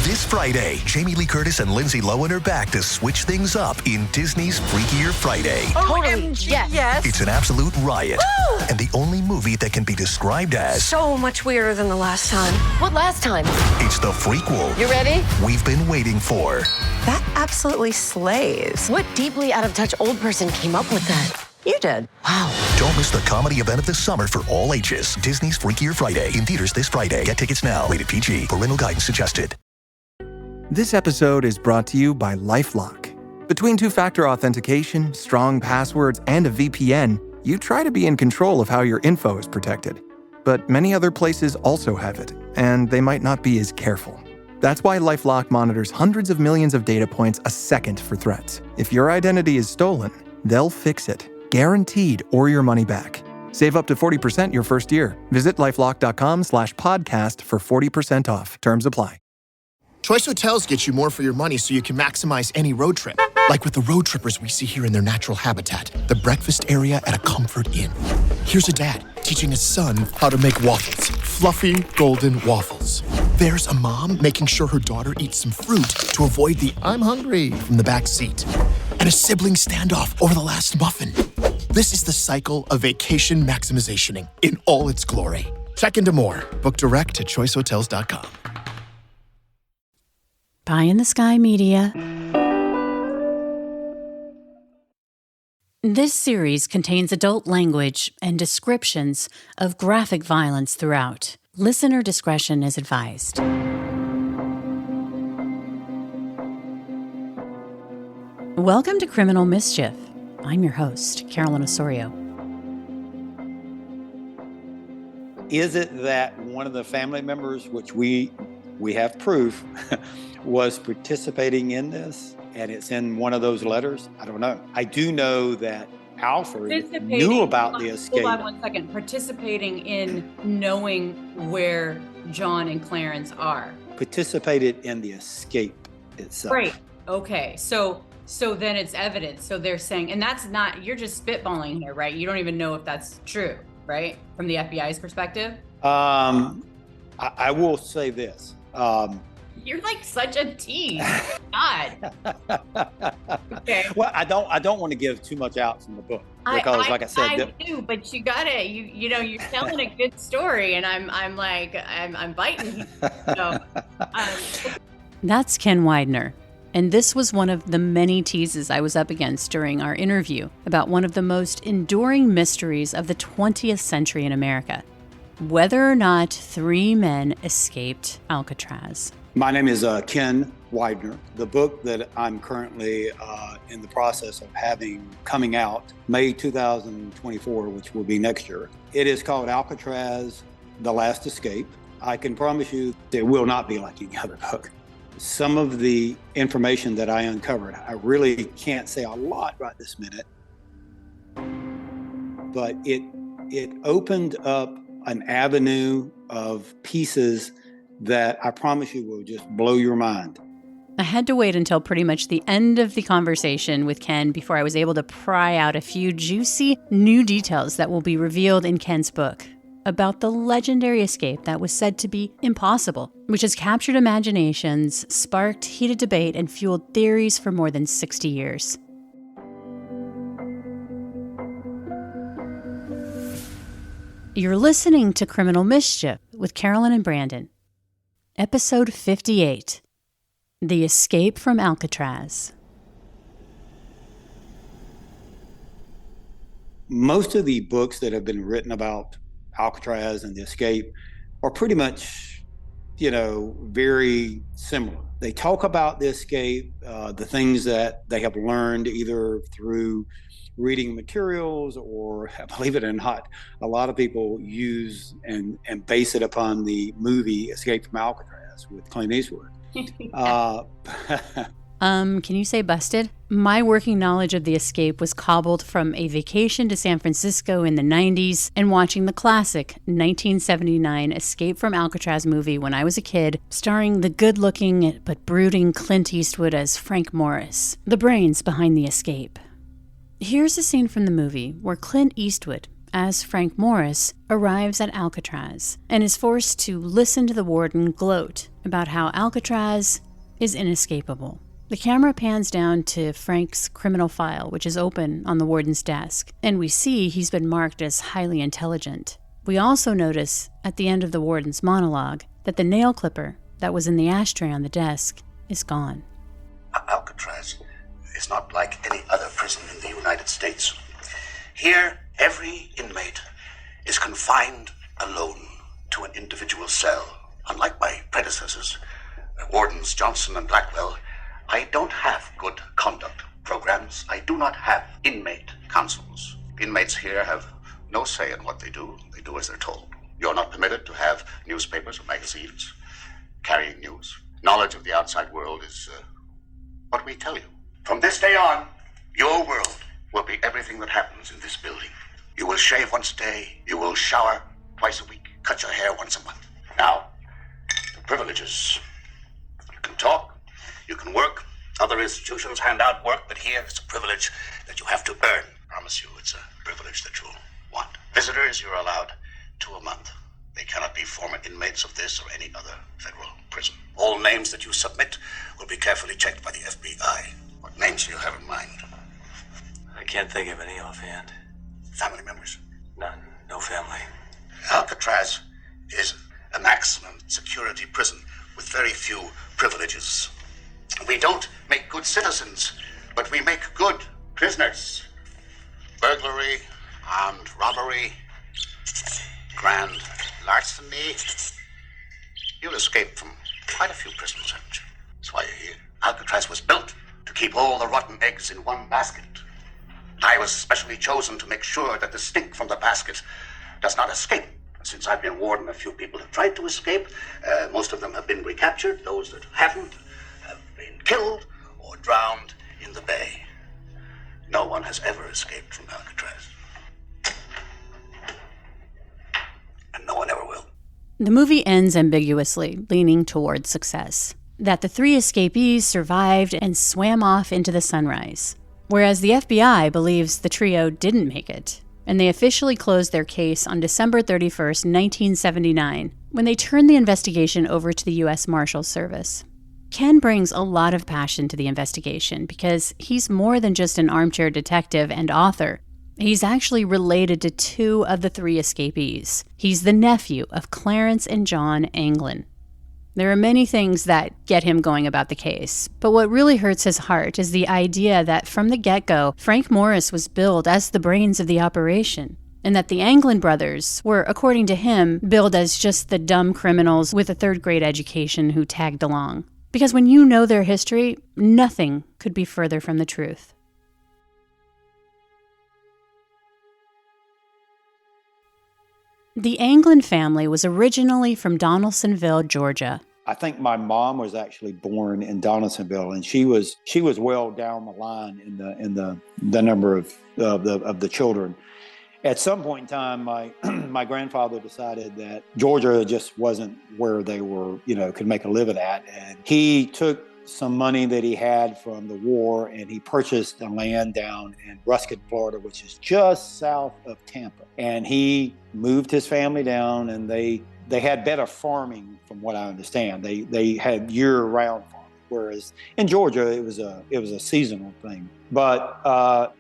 This Friday, Jamie Lee Curtis and Lindsay Lohan are back to switch things up in Disney's Freakier Friday. Totally. Yes. It's an absolute riot. Woo! And the only movie that can be described as So much weirder than the last time. What last time? it's the frequel You ready? we've been waiting for. That absolutely slays. What deeply out of touch old person came up with that? You did. Wow. Don't miss the comedy event of the summer for all ages. Disney's Freakier Friday in theaters this Friday. Get tickets now. Rated PG. Parental guidance suggested. This episode is brought to you by LifeLock. Between two-factor authentication, strong passwords, and a VPN, you try to be in control of how your info is protected. But many other places also have it, and they might not be as careful. That's why LifeLock monitors hundreds of millions of data points a second for threats. If your identity is stolen, they'll fix it. Guaranteed, or your money back. Save up to 40% your first year. Visit lifelock.com/podcast for 40% off. Terms apply. Choice Hotels get you more for your money so you can maximize any road trip. Like with the road trippers we see here in their natural habitat, the breakfast area at a Comfort Inn. Here's a dad teaching his son how to make waffles, fluffy golden waffles. There's a mom making sure her daughter eats some fruit to avoid the "I'm hungry" from the back seat. And a sibling standoff over the last muffin. This is the cycle of vacation maximizationing in all its glory. Check into more. Book direct at choicehotels.com. Pie in the Sky Media. This series contains adult language and descriptions of graphic violence throughout. Listener discretion is advised. Welcome to Criminal Mischief. I'm your host, Carolyn Osorio. Is it that one of the family members, which we have proof, was participating in this, and it's in one of those letters? I don't know. I do know that Alfred knew about the escape. Hold on 1 second. Participating in knowing where John and Clarence are. Participated in the escape itself. Right. Okay. So then it's evidence. So they're saying, and that's not, you're just spitballing here, right? You don't even know if that's true, right? From the FBI's perspective? I will say this. You're like such a tease. God. Okay. Well, I don't want to give too much out from the book because, like I said, I do, but you gotta, you know, you're telling a good story, and I'm biting. So, That's Ken Widener. And this was one of the many teases I was up against during our interview about one of the most enduring mysteries of the 20th century in America. Whether or not 3 men escaped Alcatraz. My name is Ken Widener. The book that I'm currently in the process of having coming out May 2024, which will be next year. It is called Alcatraz, The Last Escape. I can promise you it will not be like any other book. Some of the information that I uncovered, I really can't say a lot right this minute, but it opened up an avenue of pieces that I promise you will just blow your mind. I had to wait until pretty much the end of the conversation with Ken before I was able to pry out a few juicy new details that will be revealed in Ken's book about the legendary escape that was said to be impossible, which has captured imaginations, sparked heated debate, and fueled theories for more than 60 years. You're listening to Criminal Mischief with Carolyn and Brandon. Episode 58, The Escape from Alcatraz. Most of the books that have been written about Alcatraz and the escape are pretty much, very similar. They talk about the escape, the things that they have learned either through reading materials or, believe it or not, a lot of people use and base it upon the movie Escape from Alcatraz with Clint Eastwood. Can you say busted? My working knowledge of the escape was cobbled from a vacation to San Francisco in the 90s and watching the classic 1979 Escape from Alcatraz movie when I was a kid, starring the good-looking but brooding Clint Eastwood as Frank Morris, the brains behind the escape. Here's a scene from the movie where Clint Eastwood, as Frank Morris arrives at Alcatraz and is forced to listen to the warden gloat about how Alcatraz is inescapable. The camera pans down to Frank's criminal file, which is open on the warden's desk, and we see he's been marked as highly intelligent. We also notice, at the end of the warden's monologue, that the nail clipper that was in the ashtray on the desk is gone. Alcatraz is not like any other prison in the United States. Here, every inmate is confined alone to an individual cell. Unlike my predecessors, Wardens Johnson and Blackwell, I don't have good conduct programs. I do not have inmate councils. Inmates here have no say in what they do. They do as they're told. You're not permitted to have newspapers or magazines carrying news. Knowledge of the outside world is what we tell you. From this day on, your world will be everything that happens in this building. You will shave once a day. You will shower twice a week. Cut your hair once a month. Now, the privileges. You can talk. You can work. Other institutions hand out work, but here it's a privilege that you have to earn. I promise you, it's a privilege that you'll want. Visitors, you're allowed 2 a month. They cannot be former inmates of this or any other federal prison. All names that you submit will be carefully checked by the FBI. What names do you have in mind? I can't think of any offhand. Family members? None. No family. Alcatraz is a maximum security prison with very few privileges. We don't make good citizens, but we make good prisoners. Burglary, armed robbery, grand larceny. You'll escape from quite a few prisons, haven't you? That's why you're here. Alcatraz was built to keep all the rotten eggs in one basket. I was specially chosen to make sure that the stink from the basket does not escape. Since I've been warden, a few people have tried to escape. Most of them have been recaptured. Those that haven't have been killed or drowned in the bay. No one has ever escaped from Alcatraz. And no one ever will. The movie ends ambiguously, leaning towards success. That the 3 escapees survived and swam off into the sunrise. Whereas the FBI believes the trio didn't make it, and they officially closed their case on December 31st, 1979, when they turned the investigation over to the U.S. Marshals Service. Ken brings a lot of passion to the investigation because he's more than just an armchair detective and author. He's actually related to 2 of the 3 escapees. He's the nephew of Clarence and John Anglin. There are many things that get him going about the case, but what really hurts his heart is the idea that from the get-go, Frank Morris was billed as the brains of the operation, and that the Anglin brothers were, according to him, billed as just the dumb criminals with a 3rd-grade education who tagged along. Because when you know their history, nothing could be further from the truth. The Anglin family was originally from Donaldsonville, Georgia. I think my mom was actually born in Donaldsonville, and she was well down the line in the number of the children. At some point in time, my grandfather decided that Georgia just wasn't where they were, could make a living at, and he took some money that he had from the war, and he purchased the land down in Ruskin, Florida, which is just south of Tampa. And he moved his family down, and they had better farming, from what I understand. They had year-round farming, whereas in Georgia it was a seasonal thing. But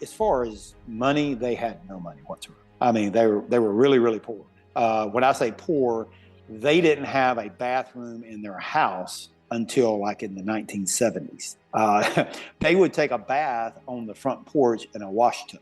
as far as money, they had no money whatsoever. I mean, they were really, really poor. When I say poor, they didn't have a bathroom in their house until like in the 1970s. They would take a bath on the front porch in a wash tub.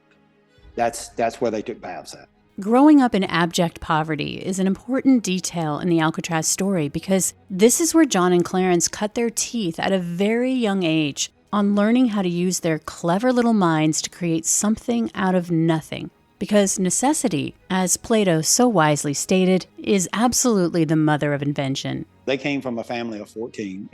That's where they took baths at. Growing up in abject poverty is an important detail in the Alcatraz story because this is where John and Clarence cut their teeth at a very young age on learning how to use their clever little minds to create something out of nothing. Because necessity, as Plato so wisely stated, is absolutely the mother of invention. They came from a family of 14.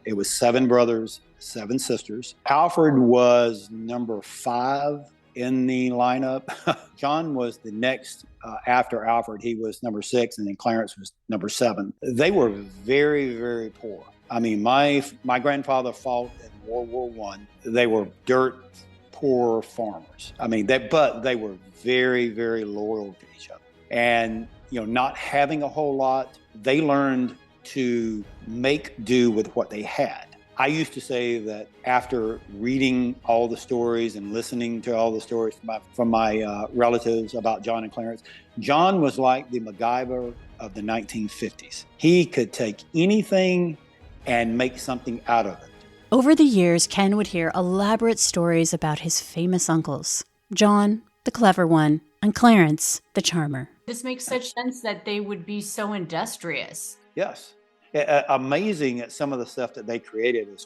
It was 7 brothers, 7 sisters. Alfred was number 5 in the lineup. John was the next after Alfred. He was number 6, and then Clarence was number 7. They were very, very poor. I mean, my grandfather fought in World War I. They were dirt poor farmers. I mean, but they were very, very loyal to each other. And, not having a whole lot, they learned to make do with what they had. I used to say that after reading all the stories and listening to all the stories from my relatives about John and Clarence, John was like the MacGyver of the 1950s. He could take anything and make something out of it. Over the years, Ken would hear elaborate stories about his famous uncles, John, the clever one, and Clarence, the charmer. This makes such sense that they would be so industrious. Yes. Amazing at some of the stuff that they created as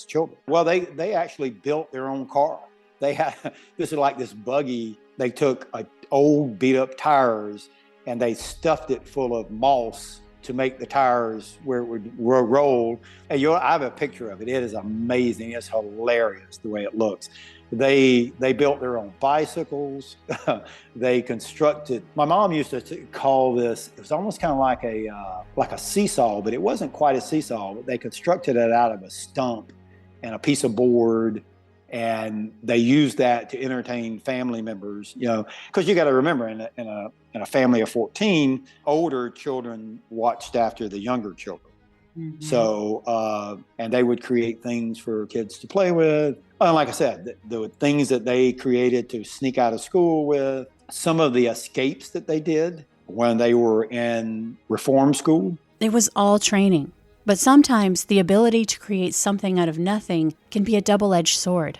children. Well, they actually built their own car. They had, this is like this buggy. They took old beat up tires and they stuffed it full of moss to make the tires where it would roll. And I have a picture of it. It is amazing. It's hilarious the way it looks. They built their own bicycles. They constructed. My mom used to call this. It was almost kind of like a seesaw, but it wasn't quite a seesaw. But they constructed it out of a stump and a piece of board, and they used that to entertain family members. Because you got to remember, in a family of 14, older children watched after the younger children. Mm-hmm. So, and they would create things for kids to play with. And like I said, the things that they created to sneak out of school with, some of the escapes that they did when they were in reform school. It was all training. But sometimes the ability to create something out of nothing can be a double-edged sword.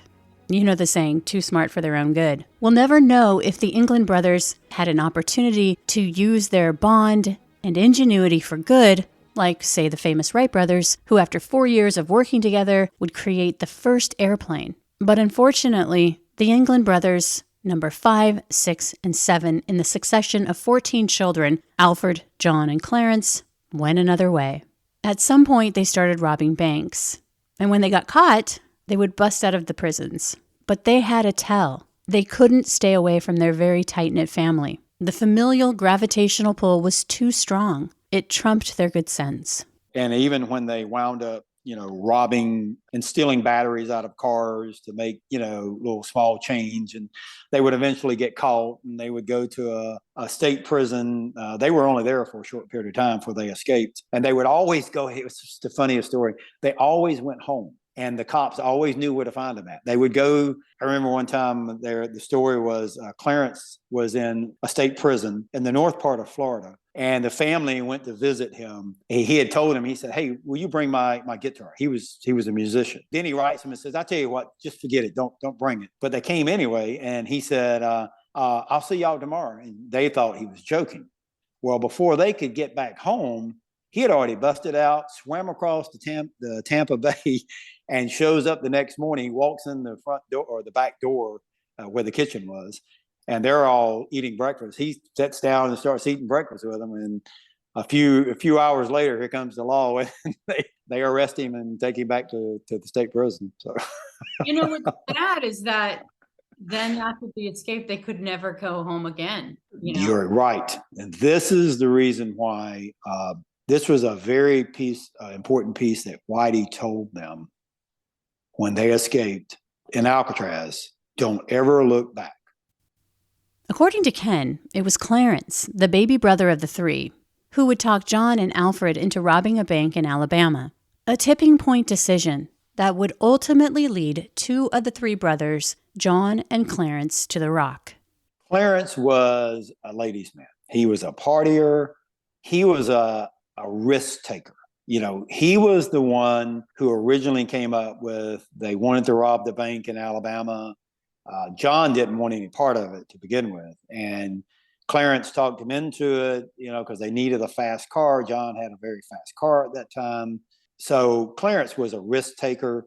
You know the saying, too smart for their own good. We'll never know if the England brothers had an opportunity to use their bond and ingenuity for good, like, say, the famous Wright brothers, who after 4 years of working together would create the first airplane. But unfortunately, the England brothers, number 5, 6, and 7 in the succession of 14 children, Alfred, John, and Clarence, went another way. At some point, they started robbing banks. And when they got caught, they would bust out of the prisons. But they had a tell. They couldn't stay away from their very tight-knit family. The familial gravitational pull was too strong. It trumped their good sense. And even when they wound up, robbing and stealing batteries out of cars to make, little small change, and they would eventually get caught and they would go to a state prison. They were only there for a short period of time before they escaped. And they would always go, it was just the funniest story. They always went home. And the cops always knew where to find them at. They would go. I remember one time the story was Clarence was in a state prison in the north part of Florida. And the family went to visit him. He had told him, he said, "Hey, will you bring my guitar?" He was a musician. Then he writes him and says, "I tell you what, just forget it. Don't bring it." But they came anyway. And he said, "I'll see y'all tomorrow." And they thought he was joking. Well, before they could get back home, he had already busted out, swam across the Tampa Bay, and shows up the next morning. He walks in the front door or the back door where the kitchen was, and they're all eating breakfast. He sits down and starts eating breakfast with them. And a few hours later, here comes the law, and they arrest him and take him back to the state prison. So, what's bad is that then after the escape, they could never go home again. You're right, and this is the reason why. This was a very important piece that Whitey told them when they escaped in Alcatraz. Don't ever look back. According to Ken, it was Clarence, the baby brother of the three, who would talk John and Alfred into robbing a bank in Alabama. A tipping point decision that would ultimately lead two of the three brothers, John and Clarence, to the Rock. Clarence was a ladies' man. He was a partier. He was a risk taker. He was the one who originally came up with, they wanted to rob the bank in Alabama. John didn't want any part of it to begin with. And Clarence talked him into it, because they needed a fast car. John had a very fast car at that time. So Clarence was a risk taker.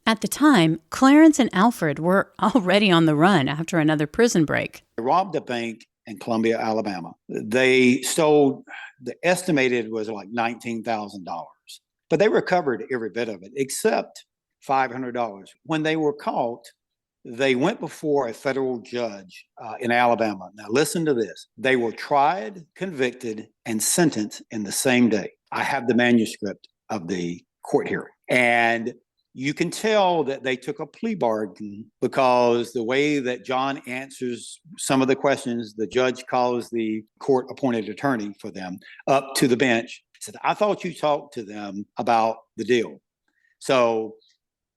At the time, Clarence and Alfred were already on the run after another prison break. They robbed a bank in Columbia, Alabama. They stole, the estimated was like $19,000, but they recovered every bit of it except $500. When they were caught, they went before a federal judge in Alabama. Now listen to this. They were tried, convicted, and sentenced in the same day. I have the manuscript of the court hearing. And You can tell that they took a plea bargain because the way that John answers some of the questions, the judge calls the court-appointed attorney for them up to the bench. He said, I thought you talked to them about the deal. So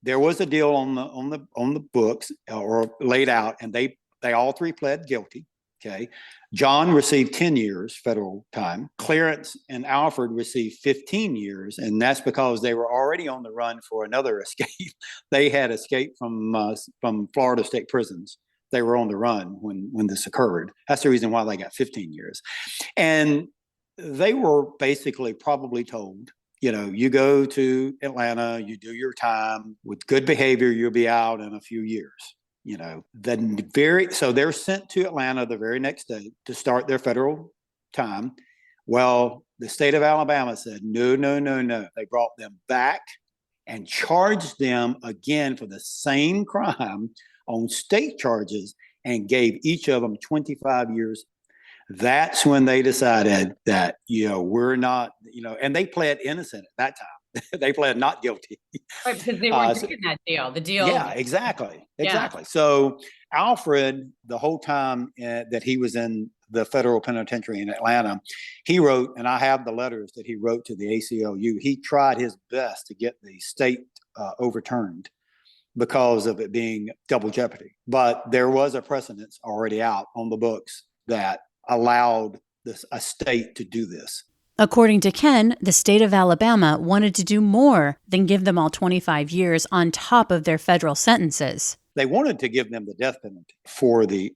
there was a deal on the books or laid out, and they all three pled guilty. Okay. John received 10 years federal time. Clarence and Alfred received 15 years, and that's because they were already on the run for another escape. They had escaped from Florida state prisons. They were on the run when this occurred. That's the reason why they got 15 years. And they were basically probably told, you go to Atlanta, you do your time with good behavior, you'll be out in a few years. So they're sent to Atlanta the very next day to start their federal time. Well, the state of Alabama said, no. They brought them back and charged them again for the same crime on state charges and gave each of them 25 years. That's when they decided that, we're not, and they pled innocent at that time. They pled not guilty. Right, because they weren't taking that deal. The deal. Yeah, exactly. Yeah. So Alfred, the whole time that he was in the federal penitentiary in Atlanta, he wrote, and I have the letters that he wrote to the ACLU, he tried his best to get the state overturned because of it being double jeopardy. But there was a precedence already out on the books that allowed a state to do this. According to Ken, the state of Alabama wanted to do more than give them all 25 years on top of their federal sentences. They wanted to give them the death penalty for they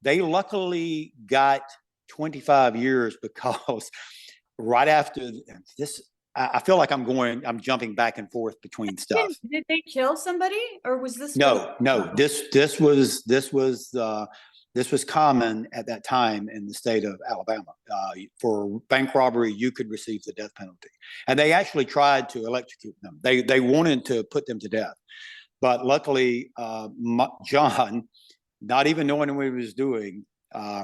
luckily got 25 years because right after this, I feel like I'm jumping back and forth between stuff. Did they kill somebody, or was this? No. This was common at that time in the state of Alabama. For bank robbery, you could receive the death penalty. And they actually tried to electrocute them. They wanted to put them to death. But luckily, John, not even knowing what he was doing,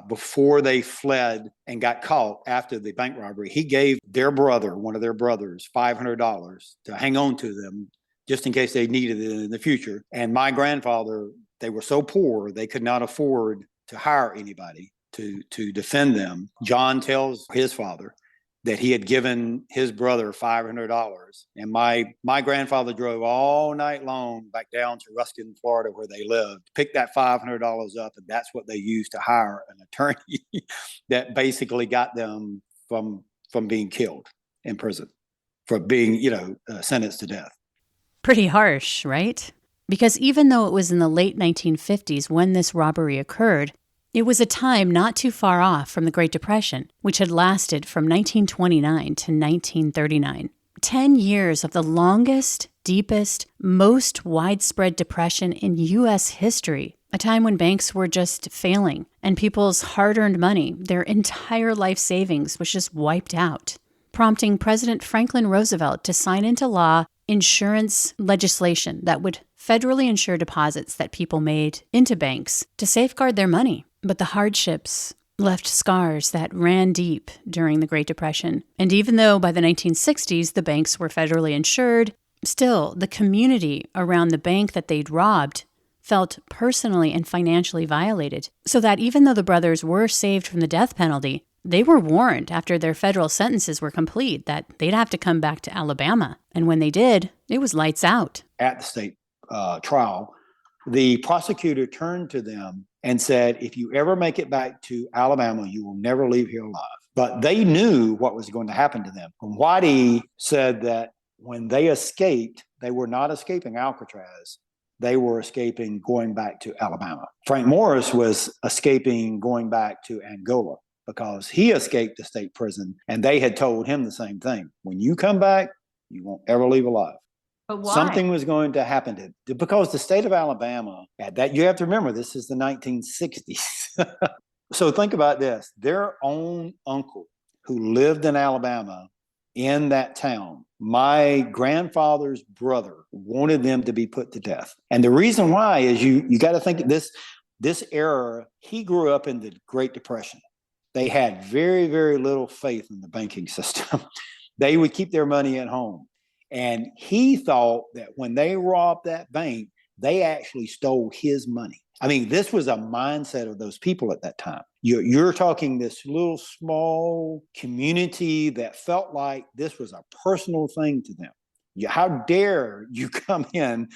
before they fled and got caught after the bank robbery, he gave one of their brothers, $500 to hang on to them just in case they needed it in the future. And my grandfather, they were so poor, they could not afford to hire anybody to defend them. John tells his father that he had given his brother $500. And my grandfather drove all night long back down to Ruskin, Florida, where they lived, picked that $500 up, and that's what they used to hire an attorney that basically got them from being killed in prison, for being, sentenced to death. Pretty harsh, right? Because even though it was in the late 1950s when this robbery occurred, it was a time not too far off from the Great Depression, which had lasted from 1929 to 1939. 10 years of the longest, deepest, most widespread depression in U.S. history, a time when banks were just failing and people's hard-earned money, their entire life savings, was just wiped out, prompting President Franklin Roosevelt to sign into law insurance legislation that would federally insure deposits that people made into banks to safeguard their money. But the hardships left scars that ran deep during the Great Depression. And even though by the 1960s the banks were federally insured, still the community around the bank that they'd robbed felt personally and financially violated. So that even though the brothers were saved from the death penalty, they were warned after their federal sentences were complete that they'd have to come back to Alabama. And when they did, it was lights out. At the state trial, the prosecutor turned to them and said, if you ever make it back to Alabama, you will never leave here alive. But they knew what was going to happen to them. And Whitey said that when they escaped, they were not escaping Alcatraz. They were escaping going back to Alabama. Frank Morris was escaping going back to Angola because he escaped the state prison, and they had told him the same thing. When you come back, you won't ever leave alive. But why? Something was going to happen because the state of Alabama, at that, you have to remember, this is the 1960s. So think about this. Their own uncle who lived in Alabama in that town, my grandfather's brother wanted them to be put to death. And the reason why is you got to think this era, he grew up in the Great Depression. They had very, very little faith in the banking system. They would keep their money at home. And he thought that when they robbed that bank, they actually stole his money. I mean, this was a mindset of those people at that time. You're talking this little small community that felt like this was a personal thing to them. How dare you come in,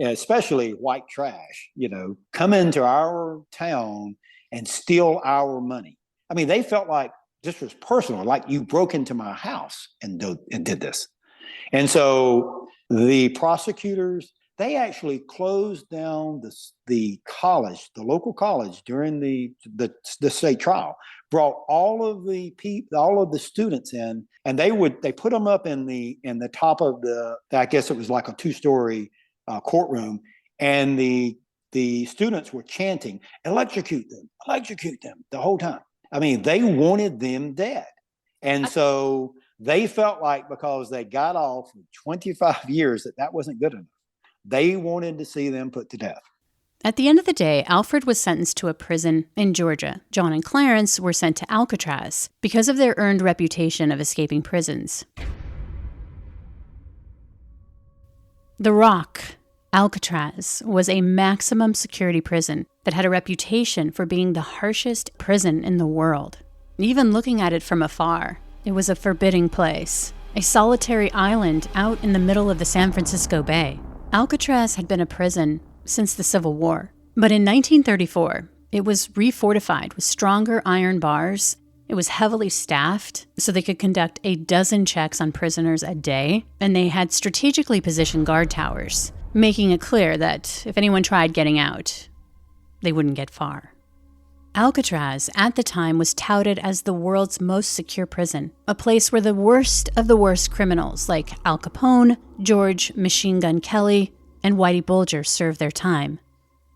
especially white trash, come into our town and steal our money. I mean, they felt like this was personal, like you broke into my house and did this. And so the prosecutors, they actually closed down the college, the local college during the state trial, brought all of the students in, and they put them up in the top of I guess it was like a 2-story courtroom, and the students were chanting, electrocute them, the whole time. I mean, they wanted them dead. And so they felt like because they got off for 25 years that wasn't good enough. They wanted to see them put to death. At the end of the day, Alfred was sentenced to a prison in Georgia. John and Clarence were sent to Alcatraz because of their earned reputation of escaping prisons. The Rock, Alcatraz, was a maximum security prison that had a reputation for being the harshest prison in the world. Even looking at it from afar, it was a forbidding place, a solitary island out in the middle of the San Francisco Bay. Alcatraz had been a prison since the Civil War, but in 1934, it was refortified with stronger iron bars. It was heavily staffed, so they could conduct 12 checks on prisoners a day, and they had strategically positioned guard towers, making it clear that if anyone tried getting out, they wouldn't get far. Alcatraz, at the time, was touted as the world's most secure prison, a place where the worst of the worst criminals like Al Capone, George Machine Gun Kelly, and Whitey Bulger served their time.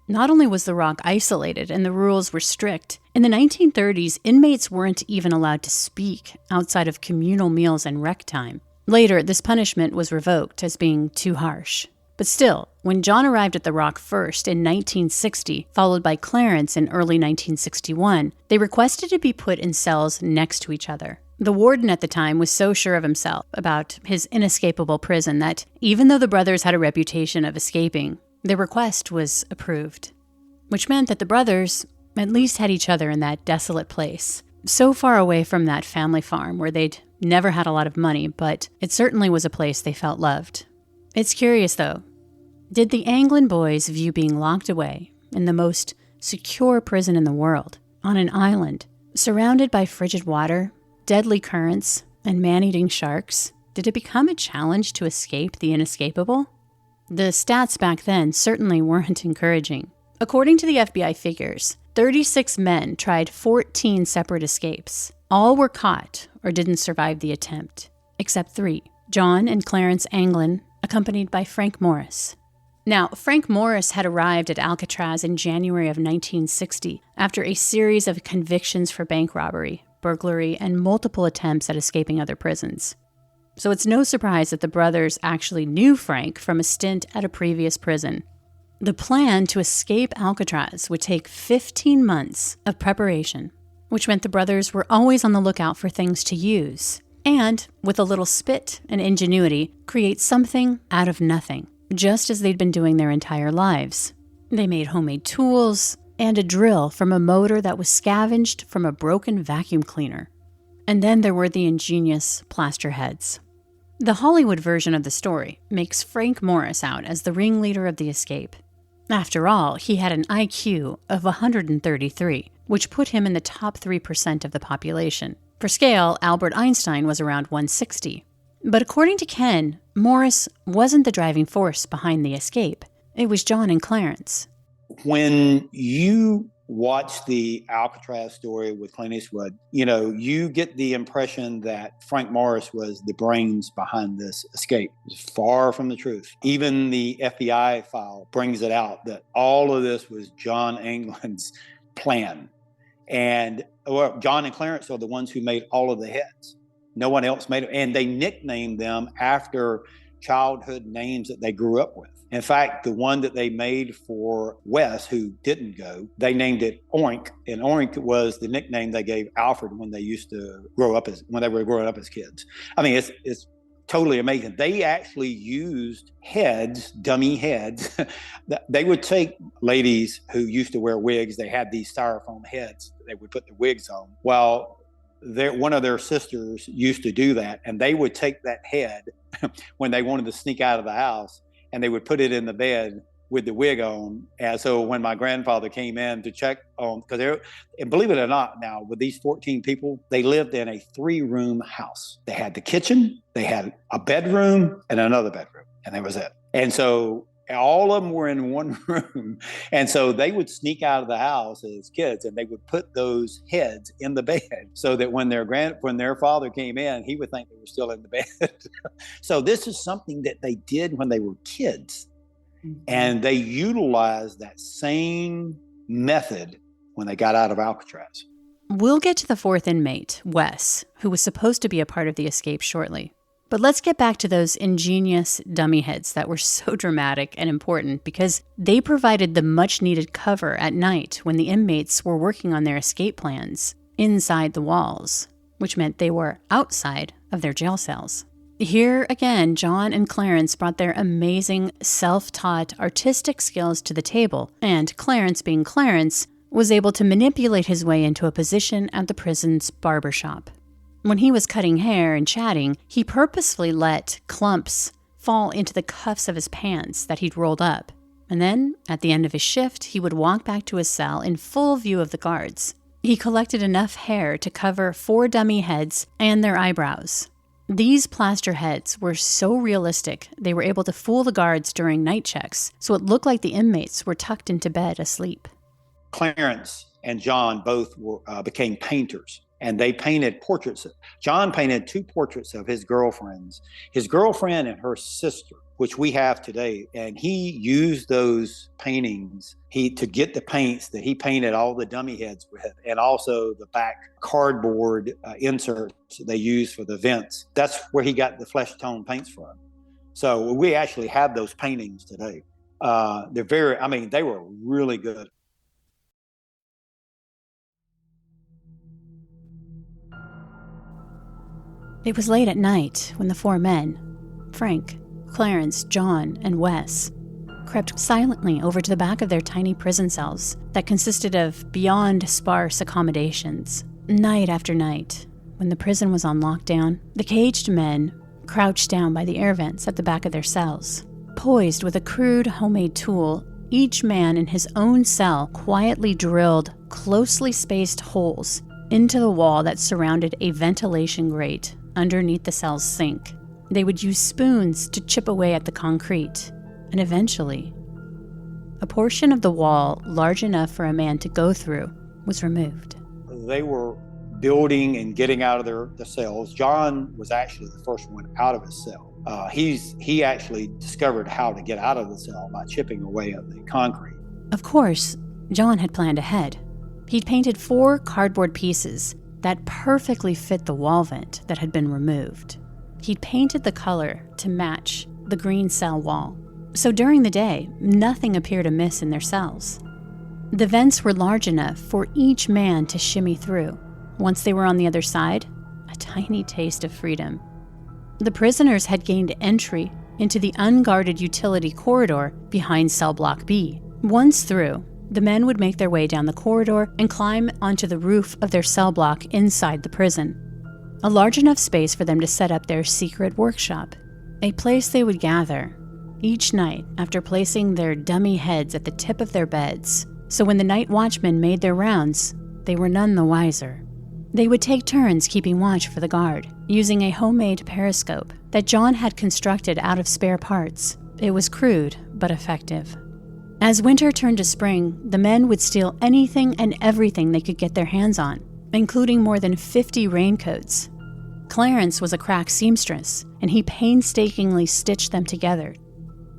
Not only was the Rock isolated and the rules were strict, in the 1930s, inmates weren't even allowed to speak outside of communal meals and rec time. Later, this punishment was revoked as being too harsh. But still, when John arrived at the Rock first in 1960, followed by Clarence in early 1961, they requested to be put in cells next to each other. The warden at the time was so sure of himself about his inescapable prison that even though the brothers had a reputation of escaping, their request was approved, which meant that the brothers at least had each other in that desolate place, so far away from that family farm where they'd never had a lot of money, but it certainly was a place they felt loved. It's curious, though. Did the Anglin boys view being locked away in the most secure prison in the world, on an island, surrounded by frigid water, deadly currents, and man-eating sharks, did it become a challenge to escape the inescapable? The stats back then certainly weren't encouraging. According to the FBI figures, 36 men tried 14 separate escapes. All were caught or didn't survive the attempt, except 3, John and Clarence Anglin, accompanied by Frank Morris. Now, Frank Morris had arrived at Alcatraz in January of 1960 after a series of convictions for bank robbery, burglary, and multiple attempts at escaping other prisons. So it's no surprise that the brothers actually knew Frank from a stint at a previous prison. The plan to escape Alcatraz would take 15 months of preparation, which meant the brothers were always on the lookout for things to use, and, with a little spit and ingenuity, create something out of nothing, just as they'd been doing their entire lives. They made homemade tools and a drill from a motor that was scavenged from a broken vacuum cleaner. And then there were the ingenious plaster heads. The Hollywood version of the story makes Frank Morris out as the ringleader of the escape. After all, he had an IQ of 133, which put him in the top 3% of the population. For scale, Albert Einstein was around 160. But according to Ken, Morris wasn't the driving force behind the escape. It was John and Clarence. When you watch the Alcatraz story with Clint Eastwood, you get the impression that Frank Morris was the brains behind this escape. It's far from the truth. Even the FBI file brings it out that all of this was John Anglin's plan. And John and Clarence are the ones who made all of the heads. No one else made it. And they nicknamed them after childhood names that they grew up with. In fact, the one that they made for Wes, who didn't go, they named it Oink. And Oink was the nickname they gave Alfred when they used to when they were growing up as kids. I mean, it's totally amazing. They actually used heads, dummy heads. They would take ladies who used to wear wigs. They had these styrofoam heads that they would put the wigs on. Well, one of their sisters used to do that, and they would take that head when they wanted to sneak out of the house, and they would put it in the bed with the wig on. And so when my grandfather came in to check on, because and believe it or not, now with these 14 people, they lived in a 3-room house. They had the kitchen, they had a bedroom and another bedroom, and that was it. And so all of them were in one room. And so they would sneak out of the house as kids, and they would put those heads in the bed so that when their father came in, he would think they were still in the bed. So this is something that they did when they were kids. And they utilized that same method when they got out of Alcatraz. We'll get to the 4th inmate, Wes, who was supposed to be a part of the escape shortly. But let's get back to those ingenious dummy heads that were so dramatic and important because they provided the much-needed cover at night when the inmates were working on their escape plans inside the walls, which meant they were outside of their jail cells. Here again, John and Clarence brought their amazing self-taught artistic skills to the table, and Clarence, being Clarence, was able to manipulate his way into a position at the prison's barbershop. When he was cutting hair and chatting, he purposefully let clumps fall into the cuffs of his pants that he'd rolled up. And then, at the end of his shift, he would walk back to his cell in full view of the guards. He collected enough hair to cover 4 dummy heads and their eyebrows. These plaster heads were so realistic, they were able to fool the guards during night checks, so it looked like the inmates were tucked into bed asleep. Clarence and John both became painters, and they painted portraits. John painted 2 portraits of his girlfriend and her sister, which we have today. And he used those paintings to get the paints that he painted all the dummy heads with, and also the back cardboard inserts they used for the vents. That's where he got the flesh tone paints from. So we actually have those paintings today. They were really good. It was late at night when the 4 men, Frank, Clarence, John, and Wes, crept silently over to the back of their tiny prison cells that consisted of beyond sparse accommodations. Night after night, when the prison was on lockdown, the caged men crouched down by the air vents at the back of their cells. Poised with a crude homemade tool, each man in his own cell quietly drilled closely spaced holes into the wall that surrounded a ventilation grate underneath the cell's sink. They would use spoons to chip away at the concrete, and eventually, a portion of the wall large enough for a man to go through was removed. They were building and getting out of the cells. John was actually the first one out of his cell. He actually discovered how to get out of the cell by chipping away at the concrete. Of course, John had planned ahead. He'd painted 4 cardboard pieces that perfectly fit the wall vent that had been removed. He'd painted the color to match the green cell wall. So during the day, nothing appeared amiss in their cells. The vents were large enough for each man to shimmy through. Once they were on the other side, a tiny taste of freedom. The prisoners had gained entry into the unguarded utility corridor behind cell block B. Once through, the men would make their way down the corridor and climb onto the roof of their cell block inside the prison. A large enough space for them to set up their secret workshop, a place they would gather each night after placing their dummy heads at the tip of their beds, so when the night watchmen made their rounds, they were none the wiser. They would take turns keeping watch for the guard, using a homemade periscope that John had constructed out of spare parts. It was crude, but effective. As winter turned to spring, the men would steal anything and everything they could get their hands on, including more than 50 raincoats. Clarence was a crack seamstress, and he painstakingly stitched them together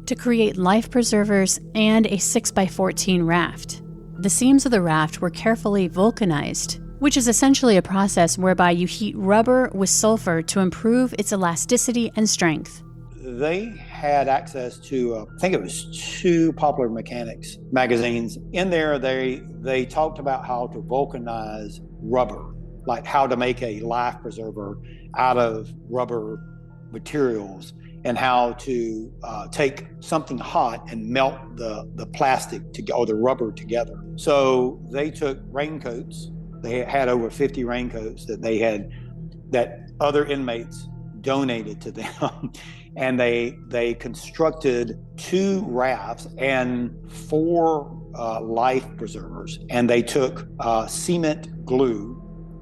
to create life preservers and a 6x14 raft. The seams of the raft were carefully vulcanized, which is essentially a process whereby you heat rubber with sulfur to improve its elasticity and strength. They had access to, I think it was 2 Popular Mechanics magazines. In there, they talked about how to vulcanize rubber, like how to make a life preserver out of rubber materials and how to take something hot and melt the plastic or the rubber together. So they took raincoats. They had over 50 raincoats that other inmates donated to them. And they constructed 2 rafts and 4 life preservers. And they took cement glue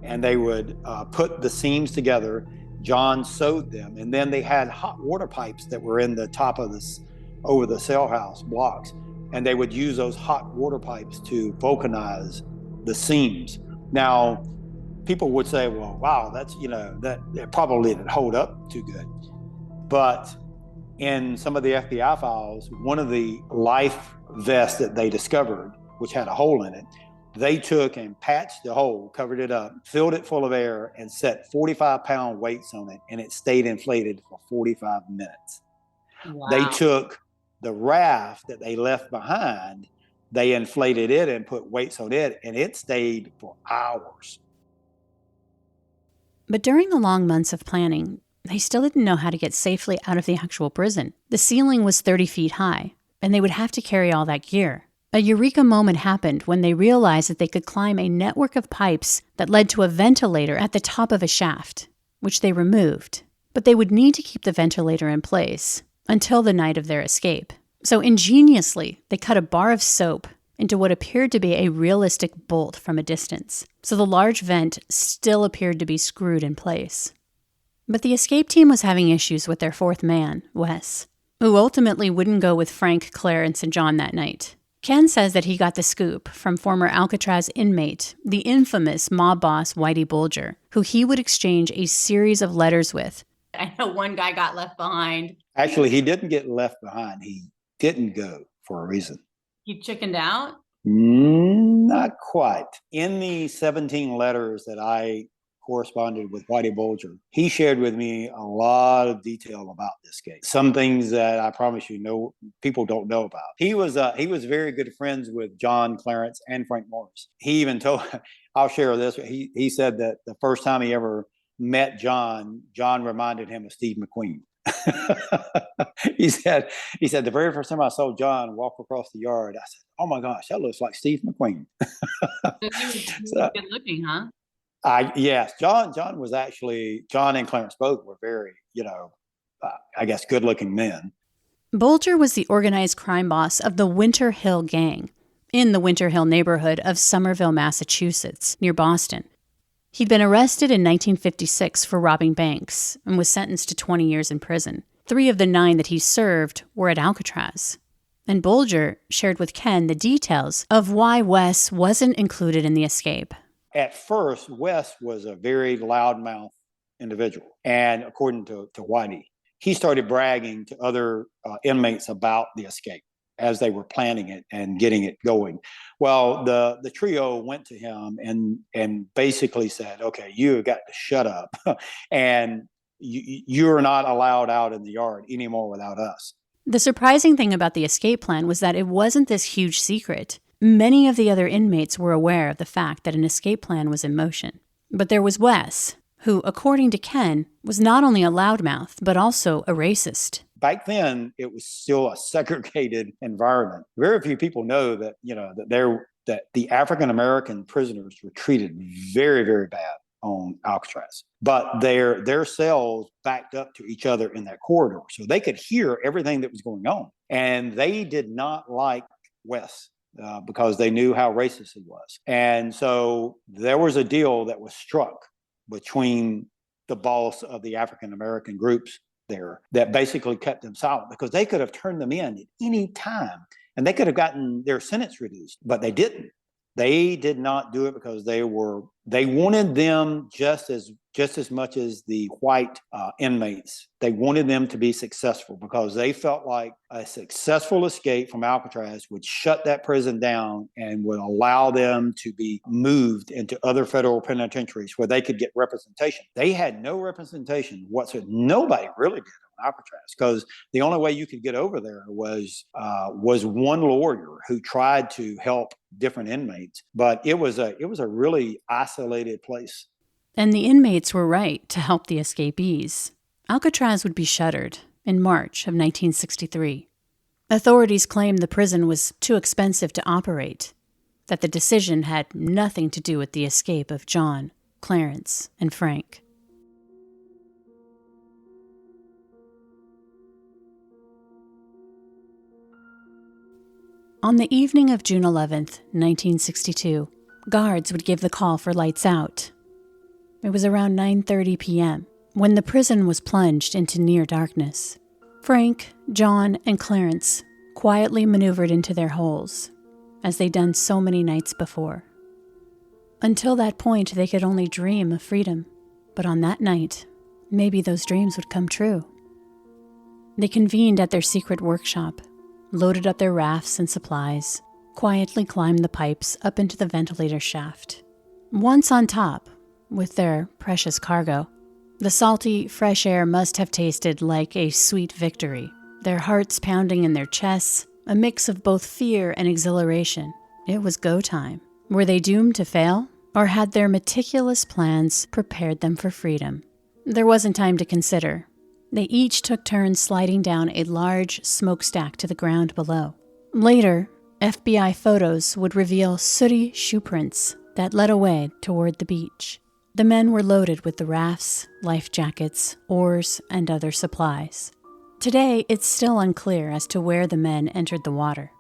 and they would put the seams together. John sewed them. And then they had hot water pipes that were in the top of over the cell house blocks. And they would use those hot water pipes to vulcanize the seams. Now, people would say, well, wow, that's, that it probably didn't hold up too good. But in some of the FBI files, one of the life vests that they discovered, which had a hole in it, they took and patched the hole, covered it up, filled it full of air, and set 45-pound weights on it, and it stayed inflated for 45 minutes. Wow. They took the raft that they left behind, they inflated it and put weights on it, and it stayed for hours. But during the long months of planning, they still didn't know how to get safely out of the actual prison. The ceiling was 30 feet high, and they would have to carry all that gear. A eureka moment happened when they realized that they could climb a network of pipes that led to a ventilator at the top of a shaft, which they removed. But they would need to keep the ventilator in place until the night of their escape. So ingeniously, they cut a bar of soap into what appeared to be a realistic bolt from a distance, so the large vent still appeared to be screwed in place. But the escape team was having issues with their 4th man, Wes, who ultimately wouldn't go with Frank, Clarence, and John that night. Ken says that he got the scoop from former Alcatraz inmate, the infamous mob boss Whitey Bulger, who he would exchange a series of letters with. I know one guy got left behind. Actually, he didn't get left behind. He didn't go for a reason. He chickened out? Not quite. In the 17 letters that I corresponded with Whitey Bulger, he shared with me a lot of detail about this case. Some things that I promise you people don't know about. He was very good friends with John, Clarence, and Frank Morris. He even told, I'll share this. He said that the first time he ever met John reminded him of Steve McQueen. He said the very first time I saw John walk across the yard, I said, "Oh my gosh, that looks like Steve McQueen." He was good looking, huh? Yes, John and Clarence both were very, I guess, good looking men. Bulger was the organized crime boss of the Winter Hill Gang in the Winter Hill neighborhood of Somerville, Massachusetts, near Boston. He'd been arrested in 1956 for robbing banks and was sentenced to 20 years in prison. 3 of the 9 that he served were at Alcatraz. And Bulger shared with Ken the details of why Wes wasn't included in the escape. At first, Wes was a very loudmouth individual. And according to Whitey, he started bragging to other inmates about the escape as they were planning it and getting it going. Well, the trio went to him and basically said, okay, you got to shut up and you're not allowed out in the yard anymore without us. The surprising thing about the escape plan was that it wasn't this huge secret. Many of the other inmates were aware of the fact that an escape plan was in motion. But there was Wes, who, according to Ken, was not only a loudmouth, but also a racist. Back then, it was still a segregated environment. Very few people know that, that the African-American prisoners were treated very, very bad on Alcatraz. But their cells backed up to each other in that corridor, so they could hear everything that was going on. And they did not like Wes because they knew how racist he was. And so there was a deal that was struck between the boss of the African-American groups there that basically kept them silent, because they could have turned them in at any time and they could have gotten their sentence reduced, but they didn't. They did not do it because they wanted them just as much as the white inmates. They wanted them to be successful because they felt like a successful escape from Alcatraz would shut that prison down and would allow them to be moved into other federal penitentiaries where they could get representation. They had no representation whatsoever. Nobody really did on Alcatraz, because the only way you could get over there was one lawyer who tried to help different inmates, but it was a really isolated place. And the inmates were right to help the escapees. Alcatraz would be shuttered in March of 1963. Authorities claimed the prison was too expensive to operate, that the decision had nothing to do with the escape of John, Clarence, and Frank. On the evening of June 11th, 1962, guards would give the call for lights out. It was around 9:30 p.m. when the prison was plunged into near darkness. Frank, John, and Clarence quietly maneuvered into their holes, as they'd done so many nights before. Until that point, they could only dream of freedom, but on that night, maybe those dreams would come true. They convened at their secret workshop, loaded up their rafts and supplies, quietly climbed the pipes up into the ventilator shaft. Once on top, with their precious cargo, the salty, fresh air must have tasted like a sweet victory, their hearts pounding in their chests, a mix of both fear and exhilaration. It was go time. Were they doomed to fail, or had their meticulous plans prepared them for freedom? There wasn't time to consider. They each took turns sliding down a large smokestack to the ground below. Later, FBI photos would reveal sooty shoe prints that led away toward the beach. The men were loaded with the rafts, life jackets, oars, and other supplies. Today, it's still unclear as to where the men entered the water.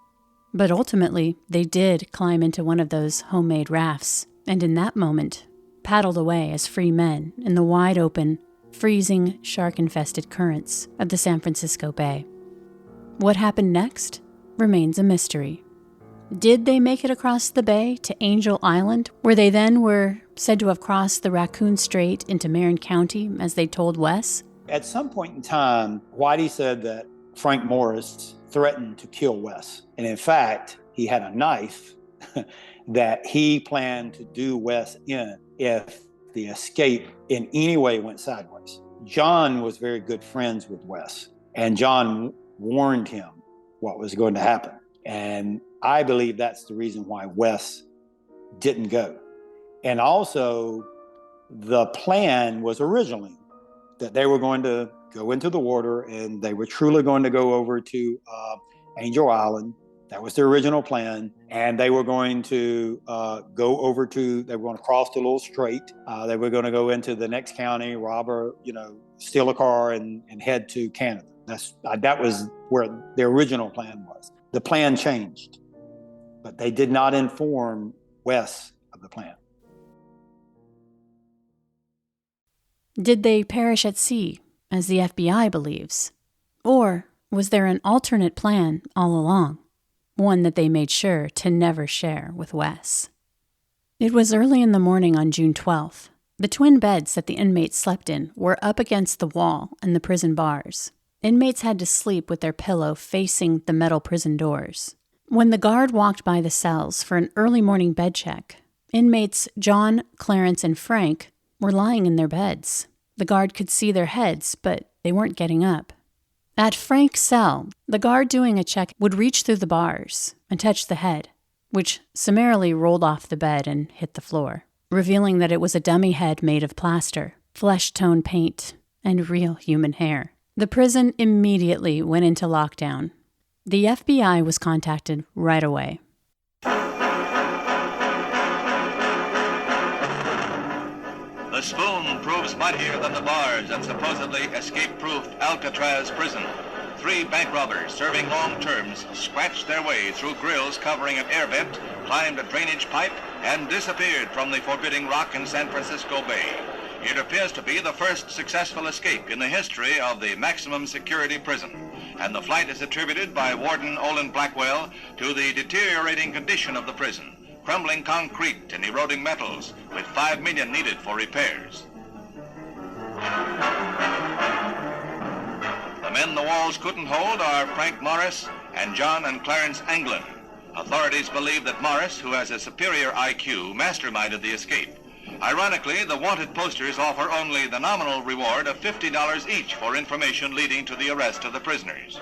But ultimately, they did climb into one of those homemade rafts, and in that moment, paddled away as free men in the wide-open, freezing, shark-infested currents of the San Francisco Bay. What happened next remains a mystery. Did they make it across the bay to Angel Island, where they then were said to have crossed the Raccoon Strait into Marin County, as they told Wes? At some point in time, Whitey said that Frank Morris threatened to kill Wes. And in fact, he had a knife that he planned to do Wes in if the escape in any way went sideways. John was very good friends with Wes, and John warned him what was going to happen. And I believe that's the reason why Wes didn't go. And also, the plan was originally that they were going to go into the water and they were truly going to go over to Angel Island. That was their original plan. And they were going to go over to, they were going to cross the little strait. They were going to go into the next county, steal a car and head to Canada. That was where their original plan was. The plan changed, but they did not inform Wes of the plan. Did they perish at sea, as the FBI believes? Or was there an alternate plan all along, one that they made sure to never share with Wes? It was early in the morning on June 12th. The twin beds that the inmates slept in were up against the wall and the prison bars. Inmates had to sleep with their pillow facing the metal prison doors. When the guard walked by the cells for an early morning bed check, inmates John, Clarence, and Frank were lying in their beds. The guard could see their heads, but they weren't getting up. At Frank's cell, the guard doing a check would reach through the bars and touch the head, which summarily rolled off the bed and hit the floor, revealing that it was a dummy head made of plaster, flesh-tone paint, and real human hair. The prison immediately went into lockdown. The FBI was contacted right away. The spoon proves mightier than the bars at supposedly escape-proof Alcatraz prison. 3 bank robbers serving long terms scratched their way through grills covering an air vent, climbed a drainage pipe, and disappeared from the forbidding rock in San Francisco Bay. It appears to be the first successful escape in the history of the maximum security prison, and the flight is attributed by Warden Olin Blackwell to the deteriorating condition of the prison, crumbling concrete and eroding metals, with $5 million needed for repairs. The men the walls couldn't hold are Frank Morris and John and Clarence Anglin. Authorities believe that Morris, who has a superior IQ, masterminded the escape. Ironically, the wanted posters offer only the nominal reward of $50 each for information leading to the arrest of the prisoners.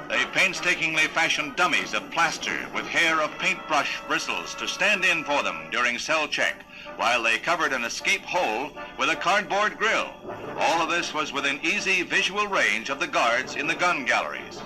They painstakingly fashioned dummies of plaster with hair of paintbrush bristles to stand in for them during cell check. while they covered an escape hole with a cardboard grill. All of this was within easy visual range of the guards in the gun galleries.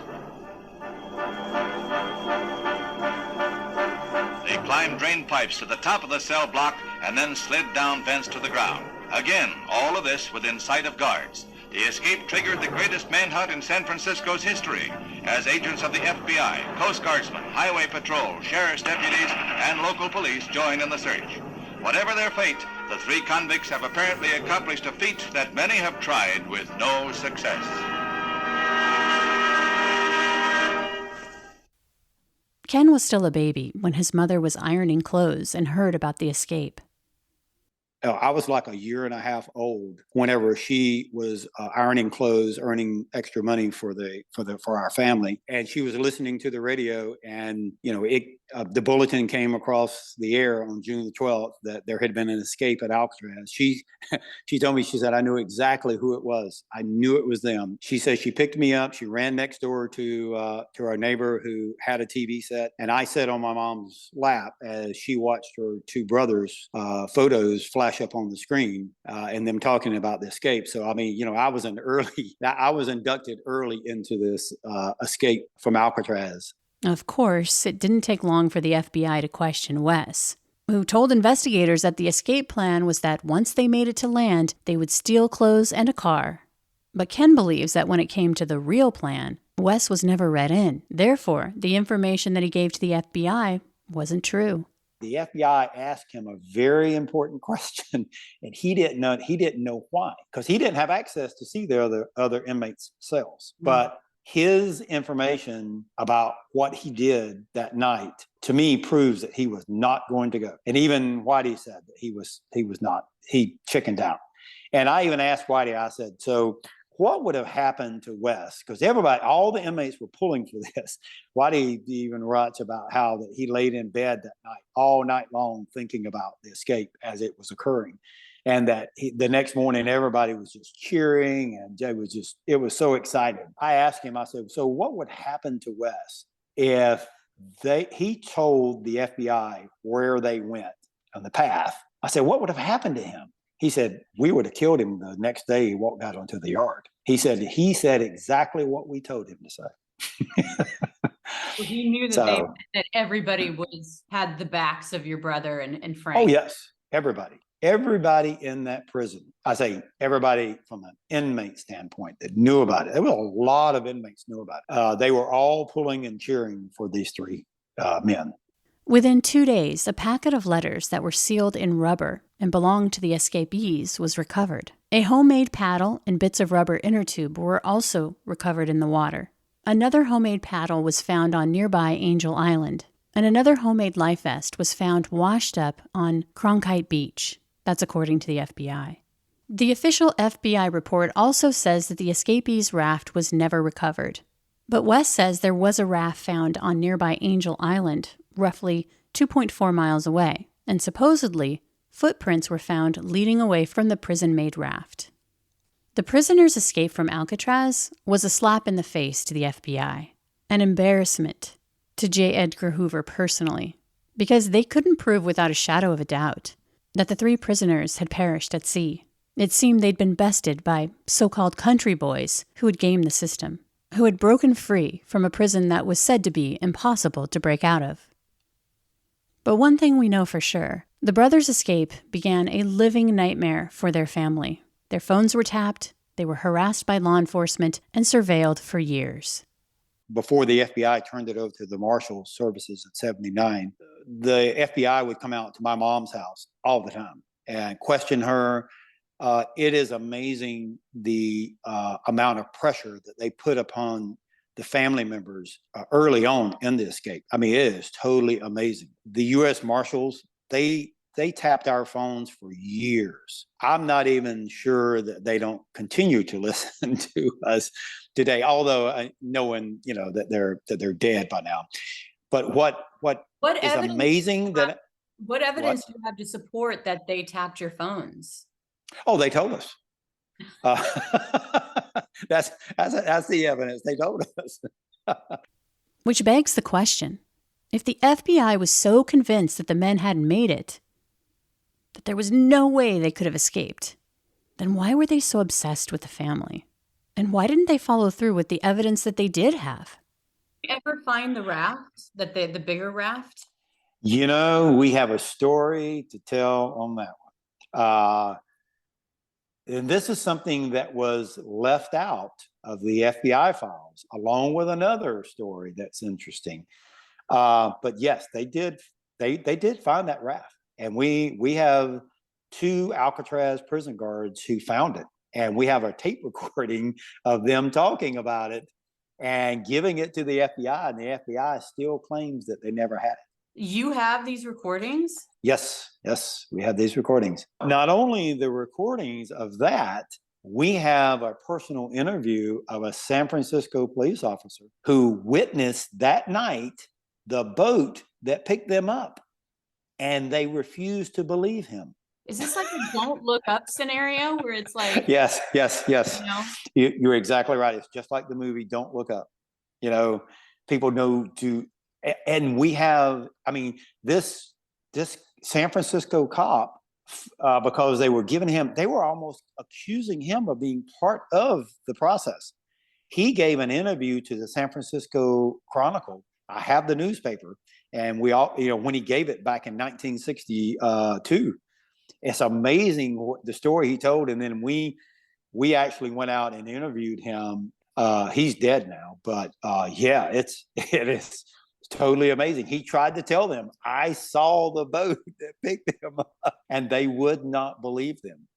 They climbed drain pipes to the top of the cell block and then slid down vents to the ground. Again, all of this within sight of guards. The escape triggered the greatest manhunt in San Francisco's history, as agents of the FBI, Coast Guardsmen, Highway Patrol, sheriff's deputies, and local police join in the search. Whatever their fate, the three convicts have apparently accomplished a feat that many have tried with no success. Ken was still a baby when his mother was ironing clothes and heard about the escape. I was like a year and a half old whenever she was ironing clothes, earning extra money for our family, and she was listening to the radio. And the bulletin came across the air on June the 12th that there had been an escape at Alcatraz. She told me, she said, I knew exactly who it was. I knew it was them. She said she picked me up. She ran next door to our neighbor who had a TV set, and I sat on my mom's lap as she watched her two brothers' photos flash up on the screen and them talking about the escape. So, I mean, I was inducted early into this escape from Alcatraz. Of course, it didn't take long for the FBI to question Wes, who told investigators that the escape plan was that once they made it to land, they would steal clothes and a car. But Ken believes that when it came to the real plan, Wes was never read in. Therefore, the information that he gave to the FBI wasn't true. The FBI asked him a very important question, and he didn't know why, because he didn't have access to see the other inmates' cells. Mm-hmm. But his information about what he did that night, to me, proves that he was not going to go. And even Whitey said that he chickened out. And I even asked Whitey, I said, so what would have happened to Wes? Because all the inmates were pulling for this. Whitey even writes about how that he laid in bed that night, all night long, thinking about the escape as it was occurring. And that the next morning, everybody was just cheering, and it was so exciting. I asked him, I said, so what would happen to Wes if he told the FBI where they went on the path? I said, what would have happened to him? He said, we would have killed him the next day he walked out onto the yard. He said exactly what we told him to say. So he knew that that everybody had the backs of your brother and Frank. Oh, yes, everybody. Everybody in that prison. I say everybody from an inmate standpoint that knew about it. There was a lot of inmates knew about it. They were all pulling and cheering for these three men. Within 2 days, a packet of letters that were sealed in rubber and belonged to the escapees was recovered. A homemade paddle and bits of rubber inner tube were also recovered in the water. Another homemade paddle was found on nearby Angel Island, and another homemade life vest was found washed up on Cronkite Beach. That's according to the FBI. The official FBI report also says that the escapees' raft was never recovered. But Wes says there was a raft found on nearby Angel Island, roughly 2.4 miles away, and supposedly footprints were found leading away from the prison-made raft. The prisoners' escape from Alcatraz was a slap in the face to the FBI, an embarrassment to J. Edgar Hoover personally, because they couldn't prove without a shadow of a doubt that the three prisoners had perished at sea. It seemed they'd been bested by so-called country boys who had gamed the system, who had broken free from a prison that was said to be impossible to break out of. But one thing we know for sure, the brothers' escape began a living nightmare for their family. Their phones were tapped, they were harassed by law enforcement, and surveilled for years. Before the FBI turned it over to the Marshal Services in 79, the FBI would come out to my mom's house all the time and question her. It is amazing the amount of pressure that they put upon the family members early on in the escape. I mean, it is totally amazing. The U.S. Marshals, they tapped our phones for years. I'm not even sure that they don't continue to listen to us today, although knowing that they're dead by now. But what is amazing that what evidence do you have to support that they tapped your phones? Oh, they told us. That's the evidence. They told us. Which begs the question: if the FBI was so convinced that the men hadn't made it, that there was no way they could have escaped, then why were they so obsessed with the family? And why didn't they follow through with the evidence that they did have? You ever find the raft, the bigger raft? You know, we have a story to tell on that one. And this is something that was left out of the FBI files, along with another story that's interesting. But yes, they did. They did find that raft, and we have 2 Alcatraz prison guards who found it, and we have a tape recording of them talking about it and giving it to the FBI, and the FBI still claims that they never had it. You have these recordings? Yes, we have these recordings. Not only the recordings of that, we have a personal interview of a San Francisco police officer who witnessed that night the boat that picked them up, and they refused to believe him. Is this like a Don't Look Up scenario where it's like... Yes. You know? You're exactly right. It's just like the movie Don't Look Up. You know, people know to, and we have, I mean, this San Francisco cop, because they were almost accusing him of being part of the process. He gave an interview to the San Francisco Chronicle. I have the newspaper, and we all, when he gave it back in 1962, it's amazing the story he told. And then we actually went out and interviewed him. He's dead now, but it is totally amazing. He tried to tell them, I saw the boat that picked them up, and they would not believe them.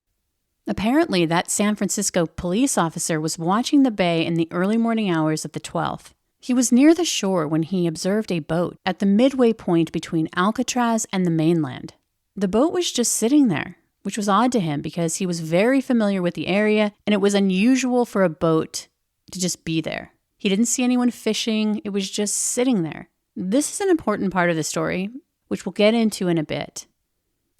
Apparently, that San Francisco police officer was watching the bay in the early morning hours of the 12th. He was near the shore when he observed a boat at the midway point between Alcatraz and the mainland. The boat was just sitting there, which was odd to him because he was very familiar with the area, and it was unusual for a boat to just be there. He didn't see anyone fishing. It was just sitting there. This is an important part of the story, which we'll get into in a bit.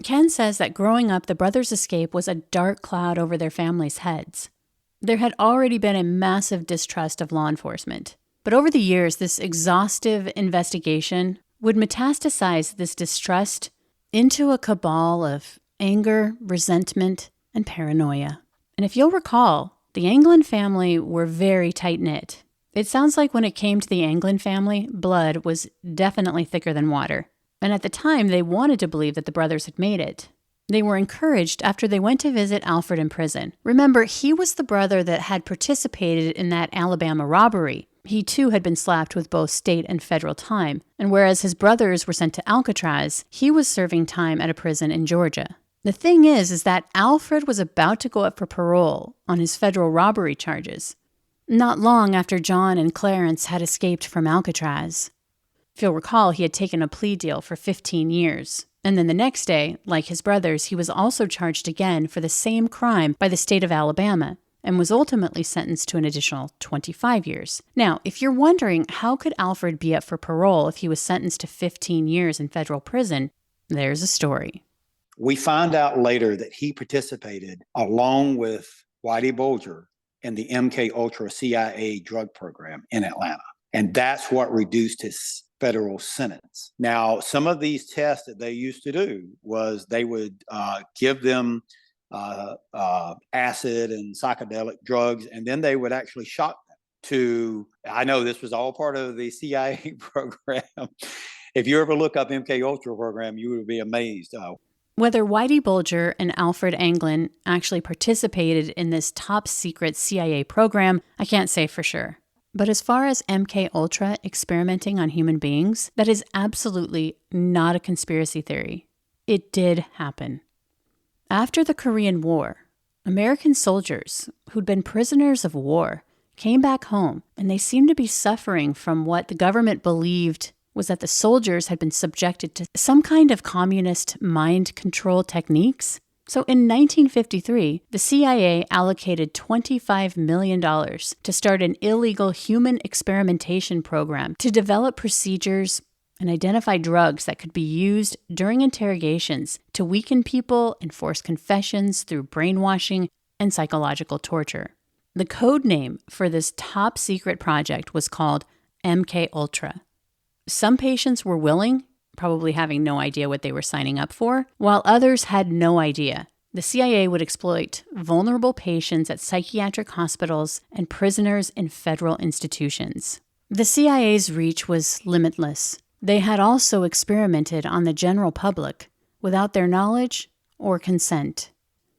Ken says that growing up, the brothers' escape was a dark cloud over their families' heads. There had already been a massive distrust of law enforcement. But over the years, this exhaustive investigation would metastasize this distrust into a cabal of anger, resentment, and paranoia. And if you'll recall, the Anglin family were very tight-knit. It sounds like when it came to the Anglin family, blood was definitely thicker than water. And at the time, they wanted to believe that the brothers had made it. They were encouraged after they went to visit Alfred in prison. Remember, he was the brother that had participated in that Alabama robbery. He too had been slapped with both state and federal time. And whereas his brothers were sent to Alcatraz, he was serving time at a prison in Georgia. The thing is that Alfred was about to go up for parole on his federal robbery charges, not long after John and Clarence had escaped from Alcatraz. If you'll recall, he had taken a plea deal for 15 years. And then the next day, like his brothers, he was also charged again for the same crime by the state of Alabama and was ultimately sentenced to an additional 25 years. Now, if you're wondering how could Alfred be up for parole if he was sentenced to 15 years in federal prison, there's a story. We find out later that he participated along with Whitey Bulger in the MK Ultra CIA drug program in Atlanta. And that's what reduced his federal sentence. Now, some of these tests that they used to do was they would give them acid and psychedelic drugs, and then they would actually shock them to, I know this was all part of the CIA program. If you ever look up MK Ultra program, you would be amazed. Whether Whitey Bulger and Alfred Anglin actually participated in this top secret CIA program, I can't say for sure. But as far as MK Ultra experimenting on human beings, that is absolutely not a conspiracy theory. It did happen. After the Korean War, American soldiers who'd been prisoners of war came back home, and they seemed to be suffering from what the government believed was that the soldiers had been subjected to some kind of communist mind control techniques. So in 1953, the CIA allocated $25 million to start an illegal human experimentation program to develop procedures and identify drugs that could be used during interrogations to weaken people and force confessions through brainwashing and psychological torture. The code name for this top secret project was called MK Ultra. Some patients were willing, probably having no idea what they were signing up for, while others had no idea. The CIA would exploit vulnerable patients at psychiatric hospitals and prisoners in federal institutions. The CIA's reach was limitless. They had also experimented on the general public without their knowledge or consent.